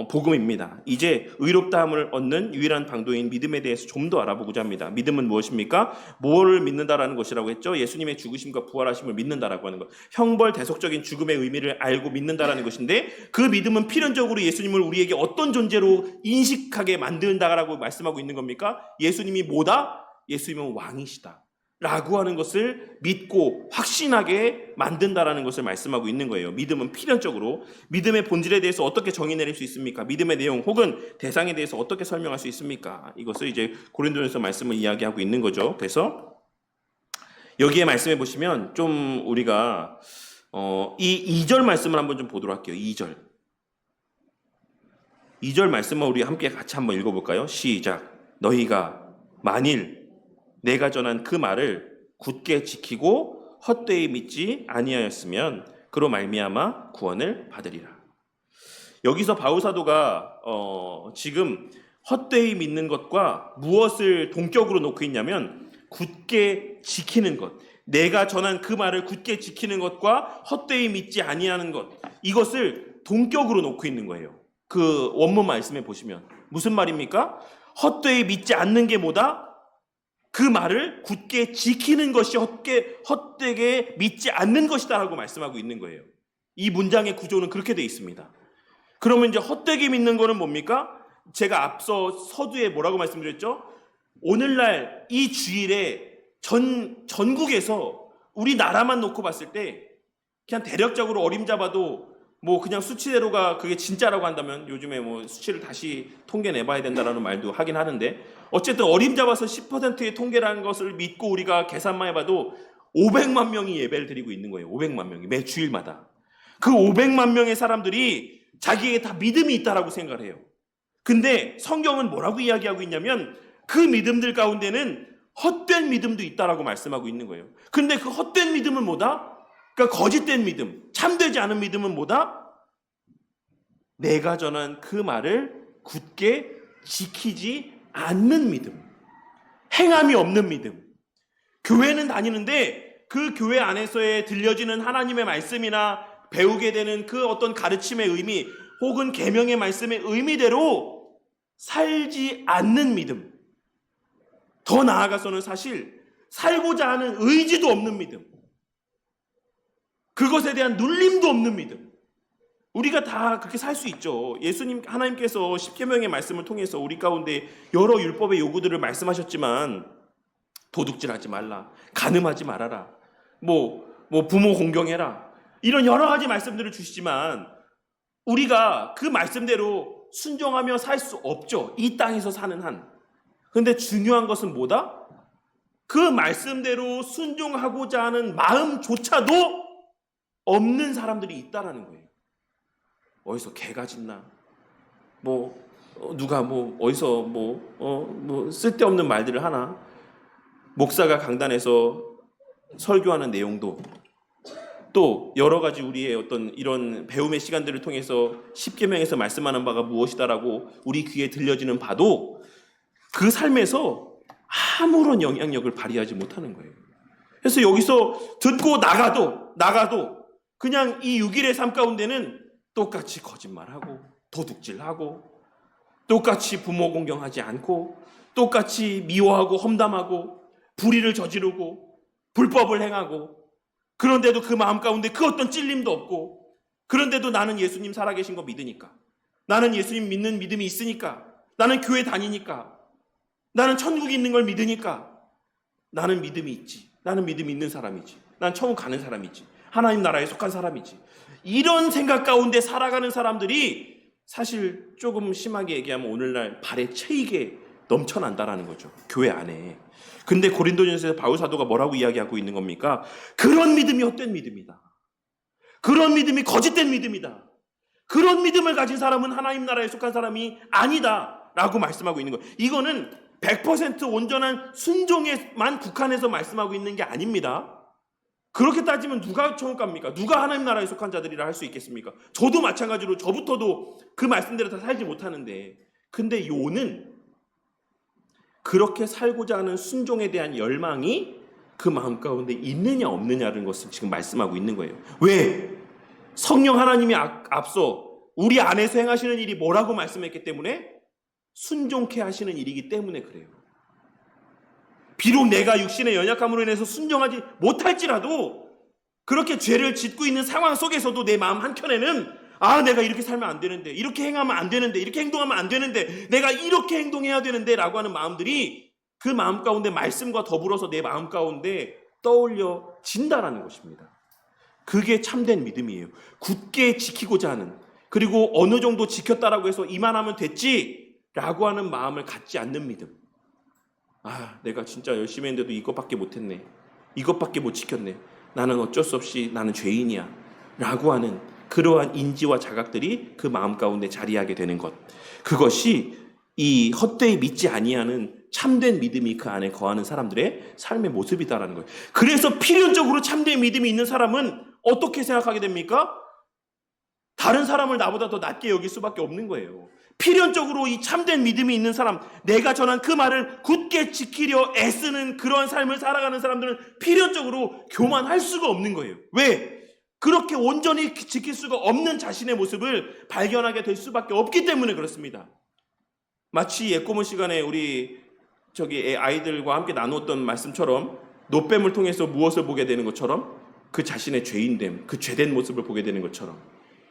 복음입니다. 이제 의롭다함을 얻는 유일한 방도인 믿음에 대해서 좀 더 알아보고자 합니다. 믿음은 무엇입니까? 뭐를 믿는다라는 것이라고 했죠? 예수님의 죽으심과 부활하심을 믿는다라고 하는 것. 형벌 대속적인 죽음의 의미를 알고 믿는다라는 것인데 그 믿음은 필연적으로 예수님을 우리에게 어떤 존재로 인식하게 만든다라고 말씀하고 있는 겁니까? 예수님이 뭐다? 예수님은 왕이시다 라고 하는 것을 믿고 확신하게 만든다라는 것을 말씀하고 있는 거예요. 믿음은 필연적으로 믿음의 본질에 대해서 어떻게 정의 내릴 수 있습니까? 믿음의 내용 혹은 대상에 대해서 어떻게 설명할 수 있습니까? 이것을 이제 고린도전서 말씀을 이야기하고 있는 거죠. 그래서 여기에 말씀해 보시면 좀 우리가 이 2절 말씀을 한번 좀 보도록 할게요. 2절 말씀을 우리 함께 같이 한번 읽어볼까요? 시작. 너희가 만일 내가 전한 그 말을 굳게 지키고 헛되이 믿지 아니하였으면 그로 말미암아 구원을 받으리라. 여기서 바울 사도가 지금 헛되이 믿는 것과 무엇을 동격으로 놓고 있냐면 굳게 지키는 것, 내가 전한 그 말을 굳게 지키는 것과 헛되이 믿지 아니하는 것, 이것을 동격으로 놓고 있는 거예요. 그 원문 말씀에 보시면 무슨 말입니까? 헛되이 믿지 않는 게 뭐다? 그 말을 굳게 지키는 것이 헛되게 믿지 않는 것이다라고 말씀하고 있는 거예요. 이 문장의 구조는 그렇게 되어 있습니다. 그러면 이제 헛되게 믿는 거는 뭡니까? 제가 앞서 서두에 뭐라고 말씀드렸죠? 오늘날 이 주일에 전국에서 우리나라만 놓고 봤을 때 그냥 대략적으로 어림잡아도 그냥 수치대로가 그게 진짜라고 한다면 요즘에 수치를 다시 통계 내봐야 된다라는 말도 하긴 하는데 어쨌든 어림잡아서 10%의 통계라는 것을 믿고 우리가 계산만 해봐도 500만 명이 예배를 드리고 있는 거예요. 500만 명이 매 주일마다. 그 500만 명의 사람들이 자기에게 다 믿음이 있다라고 생각을 해요. 근데 성경은 뭐라고 이야기하고 있냐면 그 믿음들 가운데는 헛된 믿음도 있다라고 말씀하고 있는 거예요. 근데 그 헛된 믿음은 뭐다? 그러니까 거짓된 믿음, 참되지 않은 믿음은 뭐다? 내가 전한 그 말을 굳게 지키지 않는 믿음, 행함이 없는 믿음. 교회는 다니는데 그 교회 안에서의 들려지는 하나님의 말씀이나 배우게 되는 그 어떤 가르침의 의미 혹은 계명의 말씀의 의미대로 살지 않는 믿음. 더 나아가서는 사실 살고자 하는 의지도 없는 믿음. 그것에 대한 눌림도 없는 믿음. 우리가 다 그렇게 살 수 있죠. 예수님, 하나님께서 십계명의 말씀을 통해서 우리 가운데 여러 율법의 요구들을 말씀하셨지만 도둑질하지 말라, 간음하지 말아라, 부모 공경해라, 이런 여러 가지 말씀들을 주시지만 우리가 그 말씀대로 순종하며 살 수 없죠. 이 땅에서 사는 한. 그런데 중요한 것은 뭐다? 그 말씀대로 순종하고자 하는 마음조차도 없는 사람들이 있다라는 거예요. 어디서 개가 짖나? 누가 어디서 쓸데없는 말들을 하나? 목사가 강단에서 설교하는 내용도 또 여러 가지 우리의 어떤 이런 배움의 시간들을 통해서 십계명에서 말씀하는 바가 무엇이다라고 우리 귀에 들려지는 바도 그 삶에서 아무런 영향력을 발휘하지 못하는 거예요. 그래서 여기서 듣고 나가도 그냥 이 6일의 삶 가운데는 똑같이 거짓말하고 도둑질하고 똑같이 부모 공경하지 않고 똑같이 미워하고 험담하고 불의를 저지르고 불법을 행하고 그런데도 그 마음 가운데 그 어떤 찔림도 없고 그런데도 나는 예수님 살아계신 거 믿으니까 나는 예수님 믿는 믿음이 있으니까 나는 교회 다니니까 나는 천국이 있는 걸 믿으니까 나는 믿음이 있지. 나는 믿음이 있는 사람이지. 난 천국 가는 사람이지. 하나님 나라에 속한 사람이지. 이런 생각 가운데 살아가는 사람들이 사실 조금 심하게 얘기하면 오늘날 발에 채이게 넘쳐난다라는 거죠. 교회 안에. 근데 고린도전서에서 바울 사도가 뭐라고 이야기하고 있는 겁니까? 그런 믿음이 헛된 믿음이다. 그런 믿음이 거짓된 믿음이다. 그런 믿음을 가진 사람은 하나님 나라에 속한 사람이 아니다 라고 말씀하고 있는 거예요. 이거는 100% 온전한 순종에만 국한해서 말씀하고 있는 게 아닙니다. 그렇게 따지면 누가 천국 갑니까? 누가 하나님 나라에 속한 자들이라 할 수 있겠습니까? 저도 마찬가지로 저부터도 그 말씀대로 다 살지 못하는데 근데 요는 그렇게 살고자 하는 순종에 대한 열망이 그 마음 가운데 있느냐 없느냐는 것을 지금 말씀하고 있는 거예요. 왜? 성령 하나님이 앞서 우리 안에서 행하시는 일이 뭐라고 말씀했기 때문에 순종케 하시는 일이기 때문에 그래요. 비록 내가 육신의 연약함으로 인해서 순종하지 못할지라도 그렇게 죄를 짓고 있는 상황 속에서도 내 마음 한켠에는 내가 이렇게 살면 안 되는데 이렇게 행하면 안 되는데 이렇게 행동하면 안 되는데 내가 이렇게 행동해야 되는데 라고 하는 마음들이 그 마음 가운데 말씀과 더불어서 내 마음 가운데 떠올려진다라는 것입니다. 그게 참된 믿음이에요. 굳게 지키고자 하는 그리고 어느 정도 지켰다라고 해서 이만하면 됐지라고 하는 마음을 갖지 않는 믿음. 내가 진짜 열심히 했는데도 이것밖에 못했네. 이것밖에 못 지켰네. 나는 어쩔 수 없이 나는 죄인이야. 라고 하는 그러한 인지와 자각들이 그 마음 가운데 자리하게 되는 것. 그것이 이 헛되이 믿지 아니하는 참된 믿음이 그 안에 거하는 사람들의 삶의 모습이다라는 거예요. 그래서 필연적으로 참된 믿음이 있는 사람은 어떻게 생각하게 됩니까? 다른 사람을 나보다 더 낮게 여길 수밖에 없는 거예요. 필연적으로 이 참된 믿음이 있는 사람, 내가 전한 그 말을 굳게 지키려 애쓰는 그런 삶을 살아가는 사람들은 필연적으로 교만할 수가 없는 거예요. 왜? 그렇게 온전히 지킬 수가 없는 자신의 모습을 발견하게 될 수밖에 없기 때문에 그렇습니다. 마치 예꼬문 시간에 우리 아이들과 함께 나누었던 말씀처럼 노뱀을 통해서 무엇을 보게 되는 것처럼 그 자신의 죄인됨, 그 죄된 모습을 보게 되는 것처럼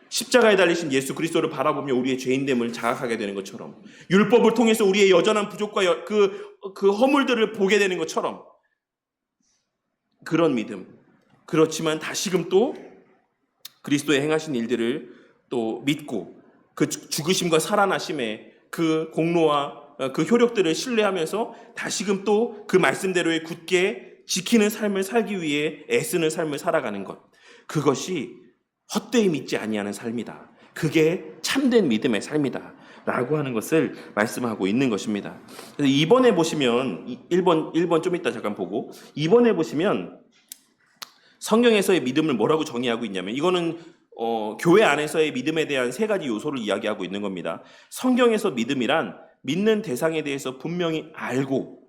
십자가에 달리신 예수 그리스도를 바라보며 우리의 죄인됨을 자각하게 되는 것처럼 율법을 통해서 우리의 여전한 부족과 그 허물들을 보게 되는 것처럼 그런 믿음. 그렇지만 다시금 또 그리스도의 행하신 일들을 또 믿고 그 죽으심과 살아나심의 그 공로와 그 효력들을 신뢰하면서 다시금 또 그 말씀대로의 굳게 지키는 삶을 살기 위해 애쓰는 삶을 살아가는 것, 그것이 헛되이 믿지 아니하는 삶이다. 그게 참된 믿음의 삶이다 라고 하는 것을 말씀하고 있는 것입니다. 그래서 2번에 보시면 1번 좀 이따 잠깐 보고 2번에 보시면 성경에서의 믿음을 뭐라고 정의하고 있냐면, 이거는 교회 안에서의 믿음에 대한 세 가지 요소를 이야기하고 있는 겁니다. 성경에서 믿음이란 믿는 대상에 대해서 분명히 알고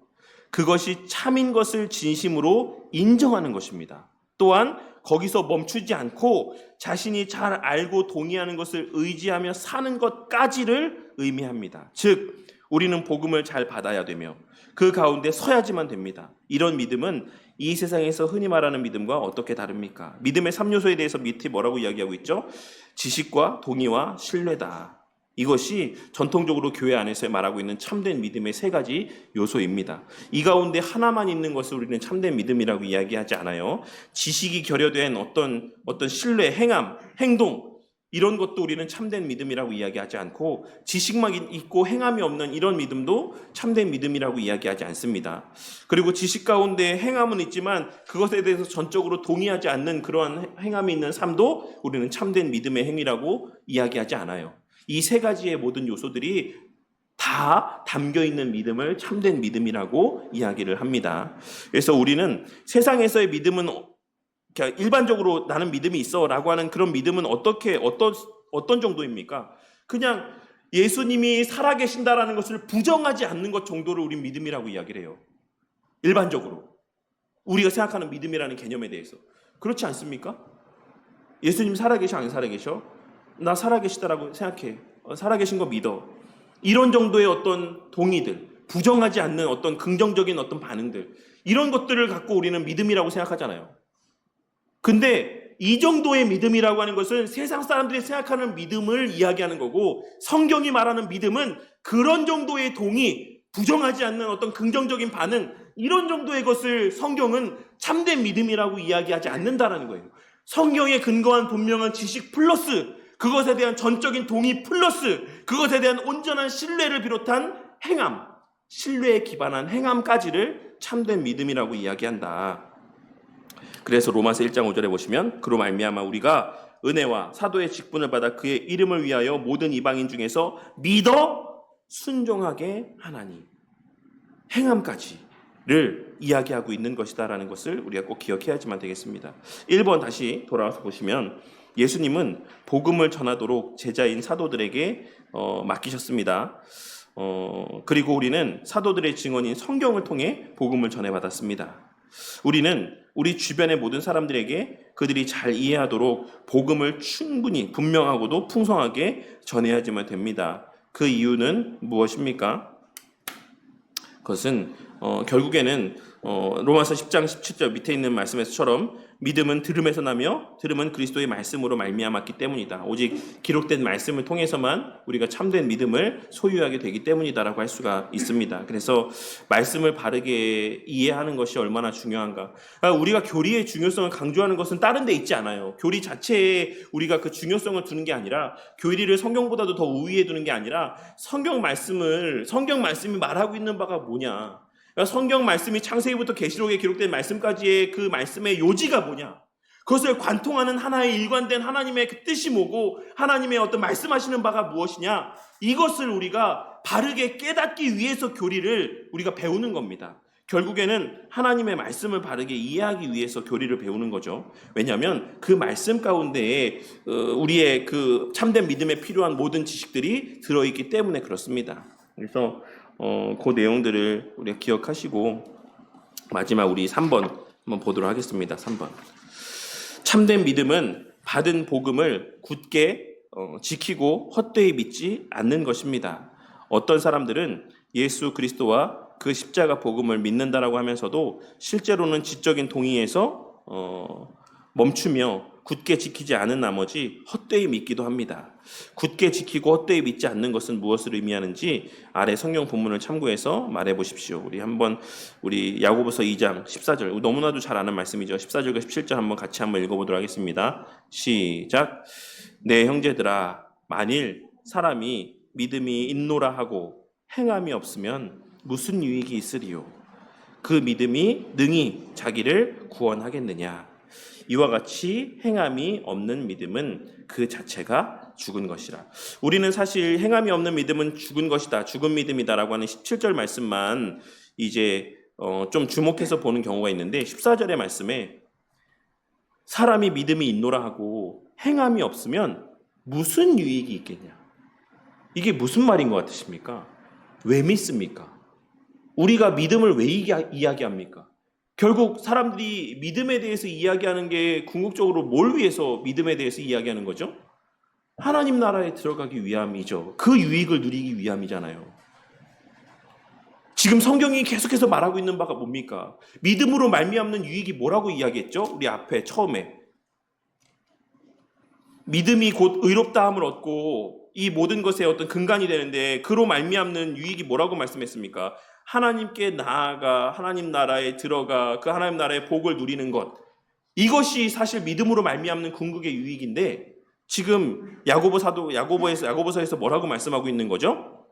그것이 참인 것을 진심으로 인정하는 것입니다. 또한 거기서 멈추지 않고 자신이 잘 알고 동의하는 것을 의지하며 사는 것까지를 의미합니다. 즉, 우리는 복음을 잘 받아야 되며 그 가운데 서야지만 됩니다. 이런 믿음은 이 세상에서 흔히 말하는 믿음과 어떻게 다릅니까? 믿음의 3요소에 대해서 밑에 뭐라고 이야기하고 있죠? 지식과 동의와 신뢰다. 이것이 전통적으로 교회 안에서 말하고 있는 참된 믿음의 세 가지 요소입니다. 이 가운데 하나만 있는 것을 우리는 참된 믿음이라고 이야기하지 않아요. 지식이 결여된 어떤 신뢰, 행함, 행동, 이런 것도 우리는 참된 믿음이라고 이야기하지 않고, 지식만 있고 행함이 없는 이런 믿음도 참된 믿음이라고 이야기하지 않습니다. 그리고 지식 가운데 행함은 있지만 그것에 대해서 전적으로 동의하지 않는 그러한 행함이 있는 삶도 우리는 참된 믿음의 행위라고 이야기하지 않아요. 이 세 가지의 모든 요소들이 다 담겨있는 믿음을 참된 믿음이라고 이야기를 합니다. 그래서 우리는 세상에서의 믿음은 일반적으로 나는 믿음이 있어 라고 하는 그런 믿음은 어떤 정도입니까? 그냥 예수님이 살아계신다라는 것을 부정하지 않는 것 정도를 우리 믿음이라고 이야기를 해요. 일반적으로 우리가 생각하는 믿음이라는 개념에 대해서. 그렇지 않습니까? 예수님 살아계셔 안 살아계셔? 나 살아계시다라고 생각해. 살아계신 거 믿어. 이런 정도의 어떤 동의들, 부정하지 않는 어떤 긍정적인 어떤 반응들, 이런 것들을 갖고 우리는 믿음이라고 생각하잖아요. 근데 이 정도의 믿음이라고 하는 것은 세상 사람들이 생각하는 믿음을 이야기하는 거고, 성경이 말하는 믿음은 그런 정도의 동의, 부정하지 않는 어떤 긍정적인 반응, 이런 정도의 것을 성경은 참된 믿음이라고 이야기하지 않는다라는 거예요. 성경에 근거한 분명한 지식 플러스 그것에 대한 전적인 동의 플러스 그것에 대한 온전한 신뢰를 비롯한 행함, 신뢰에 기반한 행함까지를 참된 믿음이라고 이야기한다. 그래서 로마서 1장 5절에 보시면, 그로 말미암아 우리가 은혜와 사도의 직분을 받아 그의 이름을 위하여 모든 이방인 중에서 믿어 순종하게 하나니, 행함까지를 이야기하고 있는 것이다라는 것을 우리가 꼭 기억해야지만 되겠습니다. 1번 다시 돌아와서 보시면, 예수님은 복음을 전하도록 제자인 사도들에게 맡기셨습니다. 그리고 우리는 사도들의 증언인 성경을 통해 복음을 전해받았습니다. 우리는 우리 주변의 모든 사람들에게 그들이 잘 이해하도록 복음을 충분히 분명하고도 풍성하게 전해야지만 됩니다. 그 이유는 무엇입니까? 그것은 결국에는 로마서 10장 17절 밑에 있는 말씀에서처럼 믿음은 들음에서 나며 들음은 그리스도의 말씀으로 말미암았기 때문이다. 오직 기록된 말씀을 통해서만 우리가 참된 믿음을 소유하게 되기 때문이다라고 할 수가 있습니다. 그래서 말씀을 바르게 이해하는 것이 얼마나 중요한가. 우리가 교리의 중요성을 강조하는 것은 다른 데 있지 않아요. 교리 자체에 우리가 그 중요성을 두는 게 아니라, 교리를 성경보다도 더 우위에 두는 게 아니라, 성경 말씀이 말하고 있는 바가 뭐냐, 성경 말씀이 창세기부터 계시록에 기록된 말씀까지의 그 말씀의 요지가 뭐냐, 그것을 관통하는 하나의 일관된 하나님의 그 뜻이 뭐고 하나님의 어떤 말씀하시는 바가 무엇이냐, 이것을 우리가 바르게 깨닫기 위해서 교리를 우리가 배우는 겁니다. 결국에는 하나님의 말씀을 바르게 이해하기 위해서 교리를 배우는 거죠. 왜냐하면 그 말씀 가운데에 우리의 그 참된 믿음에 필요한 모든 지식들이 들어있기 때문에 그렇습니다. 그래서 그 내용들을 우리가 기억하시고, 마지막 우리 3번 한번 보도록 하겠습니다. 3번. 참된 믿음은 받은 복음을 굳게 지키고 헛되이 믿지 않는 것입니다. 어떤 사람들은 예수 그리스도와 그 십자가 복음을 믿는다라고 하면서도 실제로는 지적인 동의에서 멈추며 굳게 지키지 않은 나머지 헛되이 믿기도 합니다. 굳게 지키고 헛되이 믿지 않는 것은 무엇을 의미하는지 아래 성경 본문을 참고해서 말해 보십시오. 우리 야고보서 2장 14절, 너무나도 잘 아는 말씀이죠. 14절과 17절 한번 같이 한번 읽어보도록 하겠습니다. 시작. 내 형제들아, 만일 사람이 믿음이 있노라 하고 행함이 없으면 무슨 유익이 있으리요? 그 믿음이 능히 자기를 구원하겠느냐. 이와 같이 행함이 없는 믿음은 그 자체가 죽은 것이라. 우리는 사실 행함이 없는 믿음은 죽은 것이다, 죽은 믿음이다라고 하는 17절 말씀만 이제 좀 주목해서 보는 경우가 있는데, 14절의 말씀에 사람이 믿음이 있노라 하고 행함이 없으면 무슨 유익이 있겠냐. 이게 무슨 말인 것 같으십니까? 왜 믿습니까? 우리가 믿음을 왜 이야기합니까? 결국 사람들이 믿음에 대해서 이야기하는 게 궁극적으로 뭘 위해서 믿음에 대해서 이야기하는 거죠? 하나님 나라에 들어가기 위함이죠. 그 유익을 누리기 위함이잖아요. 지금 성경이 계속해서 말하고 있는 바가 뭡니까? 믿음으로 말미암는 유익이 뭐라고 이야기했죠? 우리 앞에 처음에 믿음이 곧 의롭다함을 얻고 이 모든 것의 어떤 근간이 되는데, 그로 말미암는 유익이 뭐라고 말씀했습니까? 하나님께 나아가 하나님 나라에 들어가 그 하나님 나라의 복을 누리는 것, 이것이 사실 믿음으로 말미암는 궁극의 유익인데, 지금 야고보서에서 뭐라고 말씀하고 있는 거죠?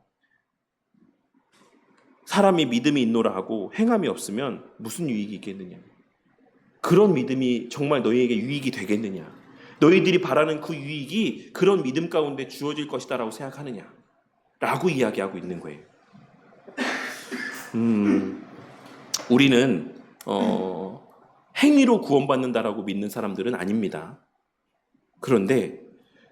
사람이 믿음이 있노라 하고 행함이 없으면 무슨 유익이 있겠느냐. 그런 믿음이 정말 너희에게 유익이 되겠느냐. 너희들이 바라는 그 유익이 그런 믿음 가운데 주어질 것이다 라고 생각하느냐 라고 이야기하고 있는 거예요. 우리는 행위로 구원받는다라고 믿는 사람들은 아닙니다. 그런데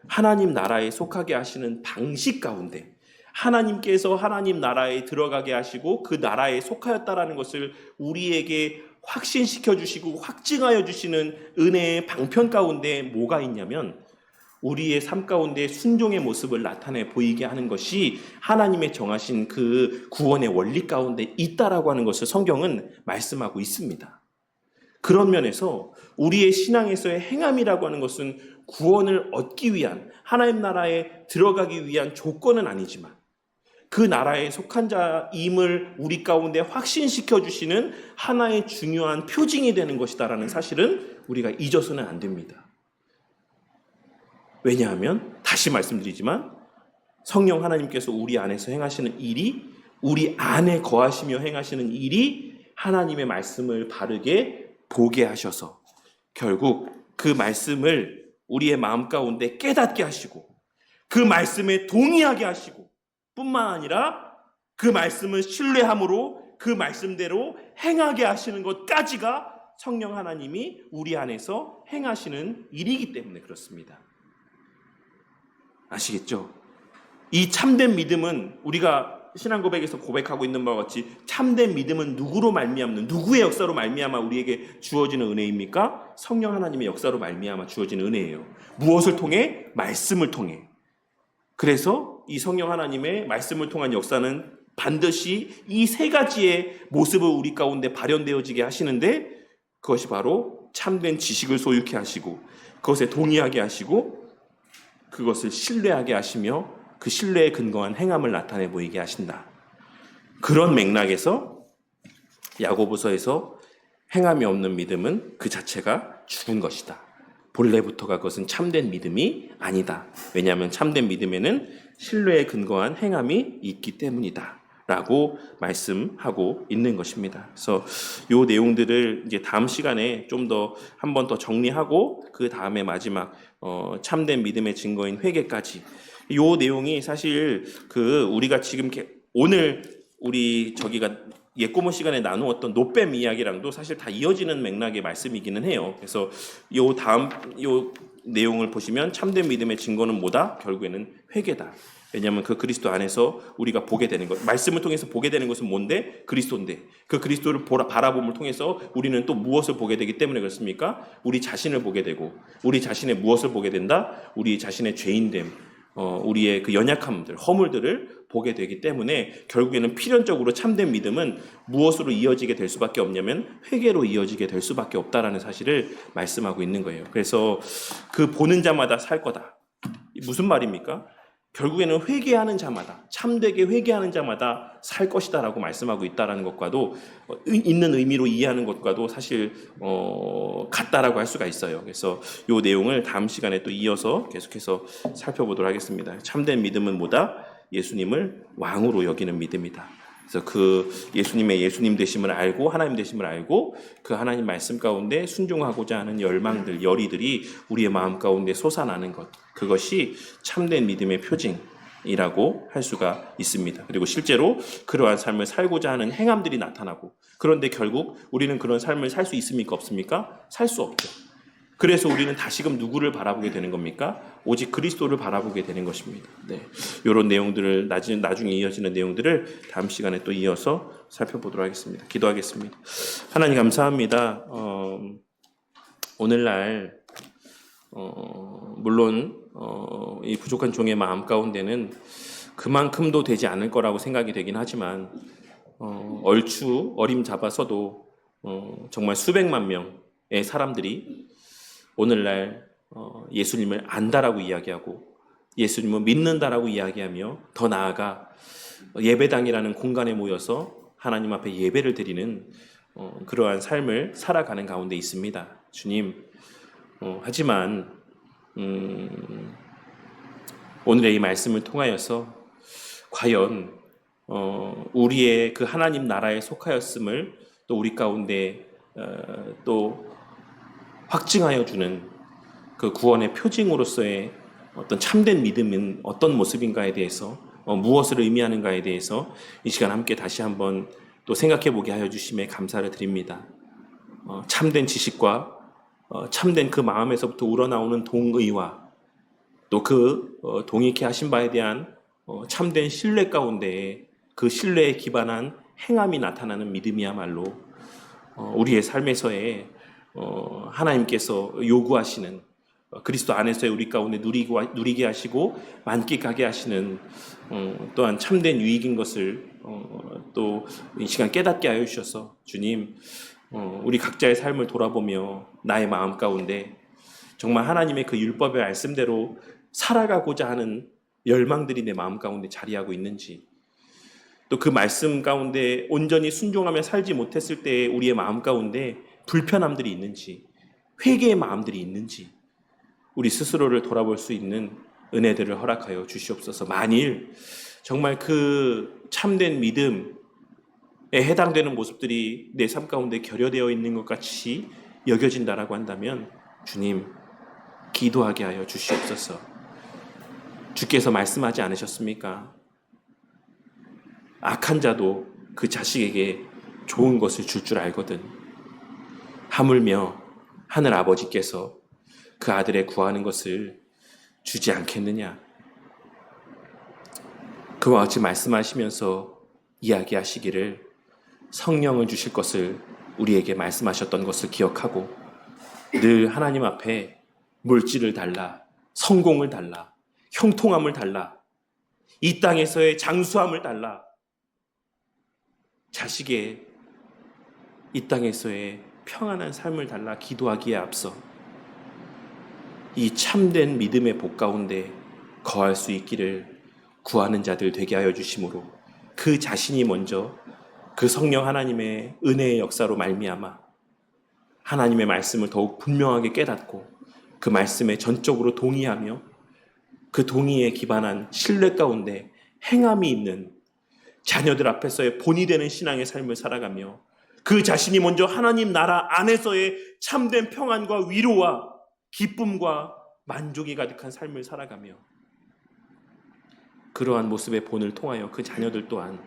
하나님 나라에 속하게 하시는 방식 가운데 하나님께서 하나님 나라에 들어가게 하시고 그 나라에 속하였다라는 것을 우리에게 확신시켜 주시고 확증하여 주시는 은혜의 방편 가운데 뭐가 있냐면, 우리의 삶 가운데 순종의 모습을 나타내 보이게 하는 것이 하나님의 정하신 그 구원의 원리 가운데 있다라고 하는 것을 성경은 말씀하고 있습니다. 그런 면에서 우리의 신앙에서의 행함이라고 하는 것은 구원을 얻기 위한, 하나님 나라에 들어가기 위한 조건은 아니지만 그 나라에 속한 자임을 우리 가운데 확신시켜 주시는 하나의 중요한 표징이 되는 것이다라는 사실은 우리가 잊어서는 안 됩니다. 왜냐하면 다시 말씀드리지만 성령 하나님께서 우리 안에서 행하시는 일이, 우리 안에 거하시며 행하시는 일이 하나님의 말씀을 바르게 보게 하셔서 결국 그 말씀을 우리의 마음 가운데 깨닫게 하시고 그 말씀에 동의하게 하시고 뿐만 아니라 그 말씀을 신뢰함으로 그 말씀대로 행하게 하시는 것까지가 성령 하나님이 우리 안에서 행하시는 일이기 때문에 그렇습니다. 아시겠죠? 이 참된 믿음은 우리가 신앙 고백에서 고백하고 있는 바와 같이 참된 믿음은 누구로 말미암는, 누구의 역사로 말미암아 우리에게 주어지는 은혜입니까? 성령 하나님의 역사로 말미암아 주어지는 은혜예요. 무엇을 통해? 말씀을 통해. 그래서 이 성령 하나님의 말씀을 통한 역사는 반드시 이 세 가지의 모습을 우리 가운데 발현되어지게 하시는데, 그것이 바로 참된 지식을 소유케 하시고 그것에 동의하게 하시고 그것을 신뢰하게 하시며 그 신뢰에 근거한 행함을 나타내 보이게 하신다. 그런 맥락에서 야고보서에서 행함이 없는 믿음은 그 자체가 죽은 것이다. 본래부터가 그것은 참된 믿음이 아니다. 왜냐하면 참된 믿음에는 신뢰에 근거한 행함이 있기 때문이다 라고 말씀하고 있는 것입니다. 그래서 이 내용들을 이제 다음 시간에 좀 더 한 번 더 정리하고 그 다음에 마지막 참된 믿음의 증거인 회개까지, 이 내용이 사실 우리가 지금 오늘 우리 저기가 예고모 시간에 나누었던 노뱀 이야기랑도 사실 다 이어지는 맥락의 말씀이기는 해요. 그래서 요 내용을 보시면 참된 믿음의 증거는 뭐다? 결국에는 회개다. 왜냐하면 그 그리스도 안에서 우리가 보게 되는 것, 말씀을 통해서 보게 되는 것은 뭔데? 그리스도인데 그 그리스도를 바라봄을 통해서 우리는 또 무엇을 보게 되기 때문에 그렇습니까? 우리 자신을 보게 되고, 우리 자신의 무엇을 보게 된다? 우리 자신의 죄인됨, 우리의 그 연약함들, 허물들을 보게 되기 때문에 결국에는 필연적으로 참된 믿음은 무엇으로 이어지게 될 수밖에 없냐면 회개로 이어지게 될 수밖에 없다라는 사실을 말씀하고 있는 거예요. 그래서 그 보는 자마다 살 거다. 무슨 말입니까? 결국에는 회개하는 자마다, 참되게 회개하는 자마다 살 것이다라고 말씀하고 있다라는 것과도 있는 의미로 이해하는 것과도 사실 같다라고 할 수가 있어요. 그래서 이 내용을 다음 시간에 또 이어서 계속해서 살펴보도록 하겠습니다. 참된 믿음은 뭐다? 예수님을 왕으로 여기는 믿음이다. 그래서 그 예수님의 예수님 되심을 알고 하나님 되심을 알고 그 하나님 말씀 가운데 순종하고자 하는 열망들, 열의들이 우리의 마음 가운데 솟아나는 것, 그것이 참된 믿음의 표징이라고 할 수가 있습니다. 그리고 실제로 그러한 삶을 살고자 하는 행함들이 나타나고, 그런데 결국 우리는 그런 삶을 살 수 있습니까? 없습니까? 살 수 없죠. 그래서 우리는 다시금 누구를 바라보게 되는 겁니까? 오직 그리스도를 바라보게 되는 것입니다. 네, 이런 내용들을 나중에 이어지는 내용들을 다음 시간에 또 이어서 살펴보도록 하겠습니다. 기도하겠습니다. 하나님 감사합니다. 오늘날 물론 이 부족한 종의 마음 가운데는 그만큼도 되지 않을 거라고 생각이 되긴 하지만 얼추 어림잡아서도 정말 수백만 명의 사람들이 오늘날 예수님을 안다라고 이야기하고 예수님을 믿는다라고 이야기하며 더 나아가 예배당이라는 공간에 모여서 하나님 앞에 예배를 드리는 그러한 삶을 살아가는 가운데 있습니다. 주님, 하지만 오늘의 이 말씀을 통하여서 과연 우리의 그 하나님 나라에 속하였음을 또 우리 가운데 또 확증하여 주는 그 구원의 표징으로서의 어떤 참된 믿음은 어떤 모습인가에 대해서 무엇을 의미하는가에 대해서 이 시간 함께 다시 한번 또 생각해 보게 하여 주심에 감사를 드립니다. 참된 지식과 참된 그 마음에서부터 우러나오는 동의와 또 그 동의케 하신 바에 대한 참된 신뢰 가운데에 그 신뢰에 기반한 행함이 나타나는 믿음이야말로 우리의 삶에서의 하나님께서 요구하시는 그리스도 안에서의 우리 가운데 누리게 하시고 만끽하게 하시는 또한 참된 유익인 것을 또 이 시간 깨닫게 하여 주셔서 주님, 우리 각자의 삶을 돌아보며 나의 마음 가운데 정말 하나님의 그 율법의 말씀대로 살아가고자 하는 열망들이 내 마음 가운데 자리하고 있는지, 또 그 말씀 가운데 온전히 순종하며 살지 못했을 때 우리의 마음 가운데 불편함들이 있는지, 회개의 마음들이 있는지 우리 스스로를 돌아볼 수 있는 은혜들을 허락하여 주시옵소서. 만일 정말 그 참된 믿음에 해당되는 모습들이 내 삶 가운데 결여되어 있는 것 같이 여겨진다라고 한다면 주님, 기도하게 하여 주시옵소서. 주께서 말씀하지 않으셨습니까? 악한 자도 그 자식에게 좋은 것을 줄 줄 알거든. 하물며 하늘 아버지께서 그 아들의 구하는 것을 주지 않겠느냐. 그와 같이 말씀하시면서 이야기하시기를 성령을 주실 것을 우리에게 말씀하셨던 것을 기억하고 늘 하나님 앞에 물질을 달라, 성공을 달라, 형통함을 달라, 이 땅에서의 장수함을 달라, 자식의 이 땅에서의 평안한 삶을 달라 기도하기에 앞서 이 참된 믿음의 복 가운데 거할 수 있기를 구하는 자들 되게 하여 주심으로 그 자신이 먼저 그 성령 하나님의 은혜의 역사로 말미암아 하나님의 말씀을 더욱 분명하게 깨닫고 그 말씀에 전적으로 동의하며 그 동의에 기반한 신뢰 가운데 행함이 있는 자녀들 앞에서의 본이 되는 신앙의 삶을 살아가며 그 자신이 먼저 하나님 나라 안에서의 참된 평안과 위로와 기쁨과 만족이 가득한 삶을 살아가며 그러한 모습의 본을 통하여 그 자녀들 또한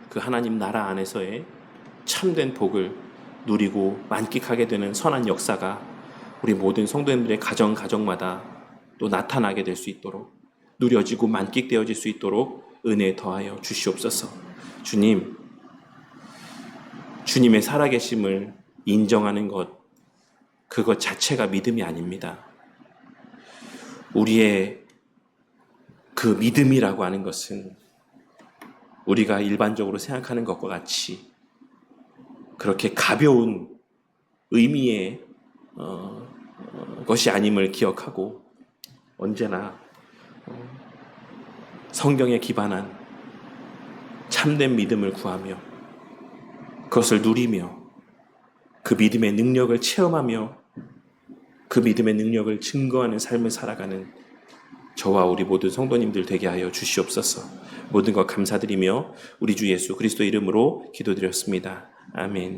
그 하나님 나라 안에서의 참된 복을 누리고 만끽하게 되는 선한 역사가 우리 모든 성도님들의 가정마다 또 나타나게 될 수 있도록 누려지고 만끽되어질 수 있도록 은혜 더하여 주시옵소서. 주님, 주님의 살아계심을 인정하는 것, 그것 자체가 믿음이 아닙니다. 우리의 그 믿음이라고 하는 것은 우리가 일반적으로 생각하는 것과 같이 그렇게 가벼운 의미의 것이 아님을 기억하고 언제나 성경에 기반한 참된 믿음을 구하며 그것을 누리며 그 믿음의 능력을 체험하며 그 믿음의 능력을 증거하는 삶을 살아가는 저와 우리 모든 성도님들 되게 하여 주시옵소서. 모든 것 감사드리며 우리 주 예수 그리스도 이름으로 기도드렸습니다. 아멘.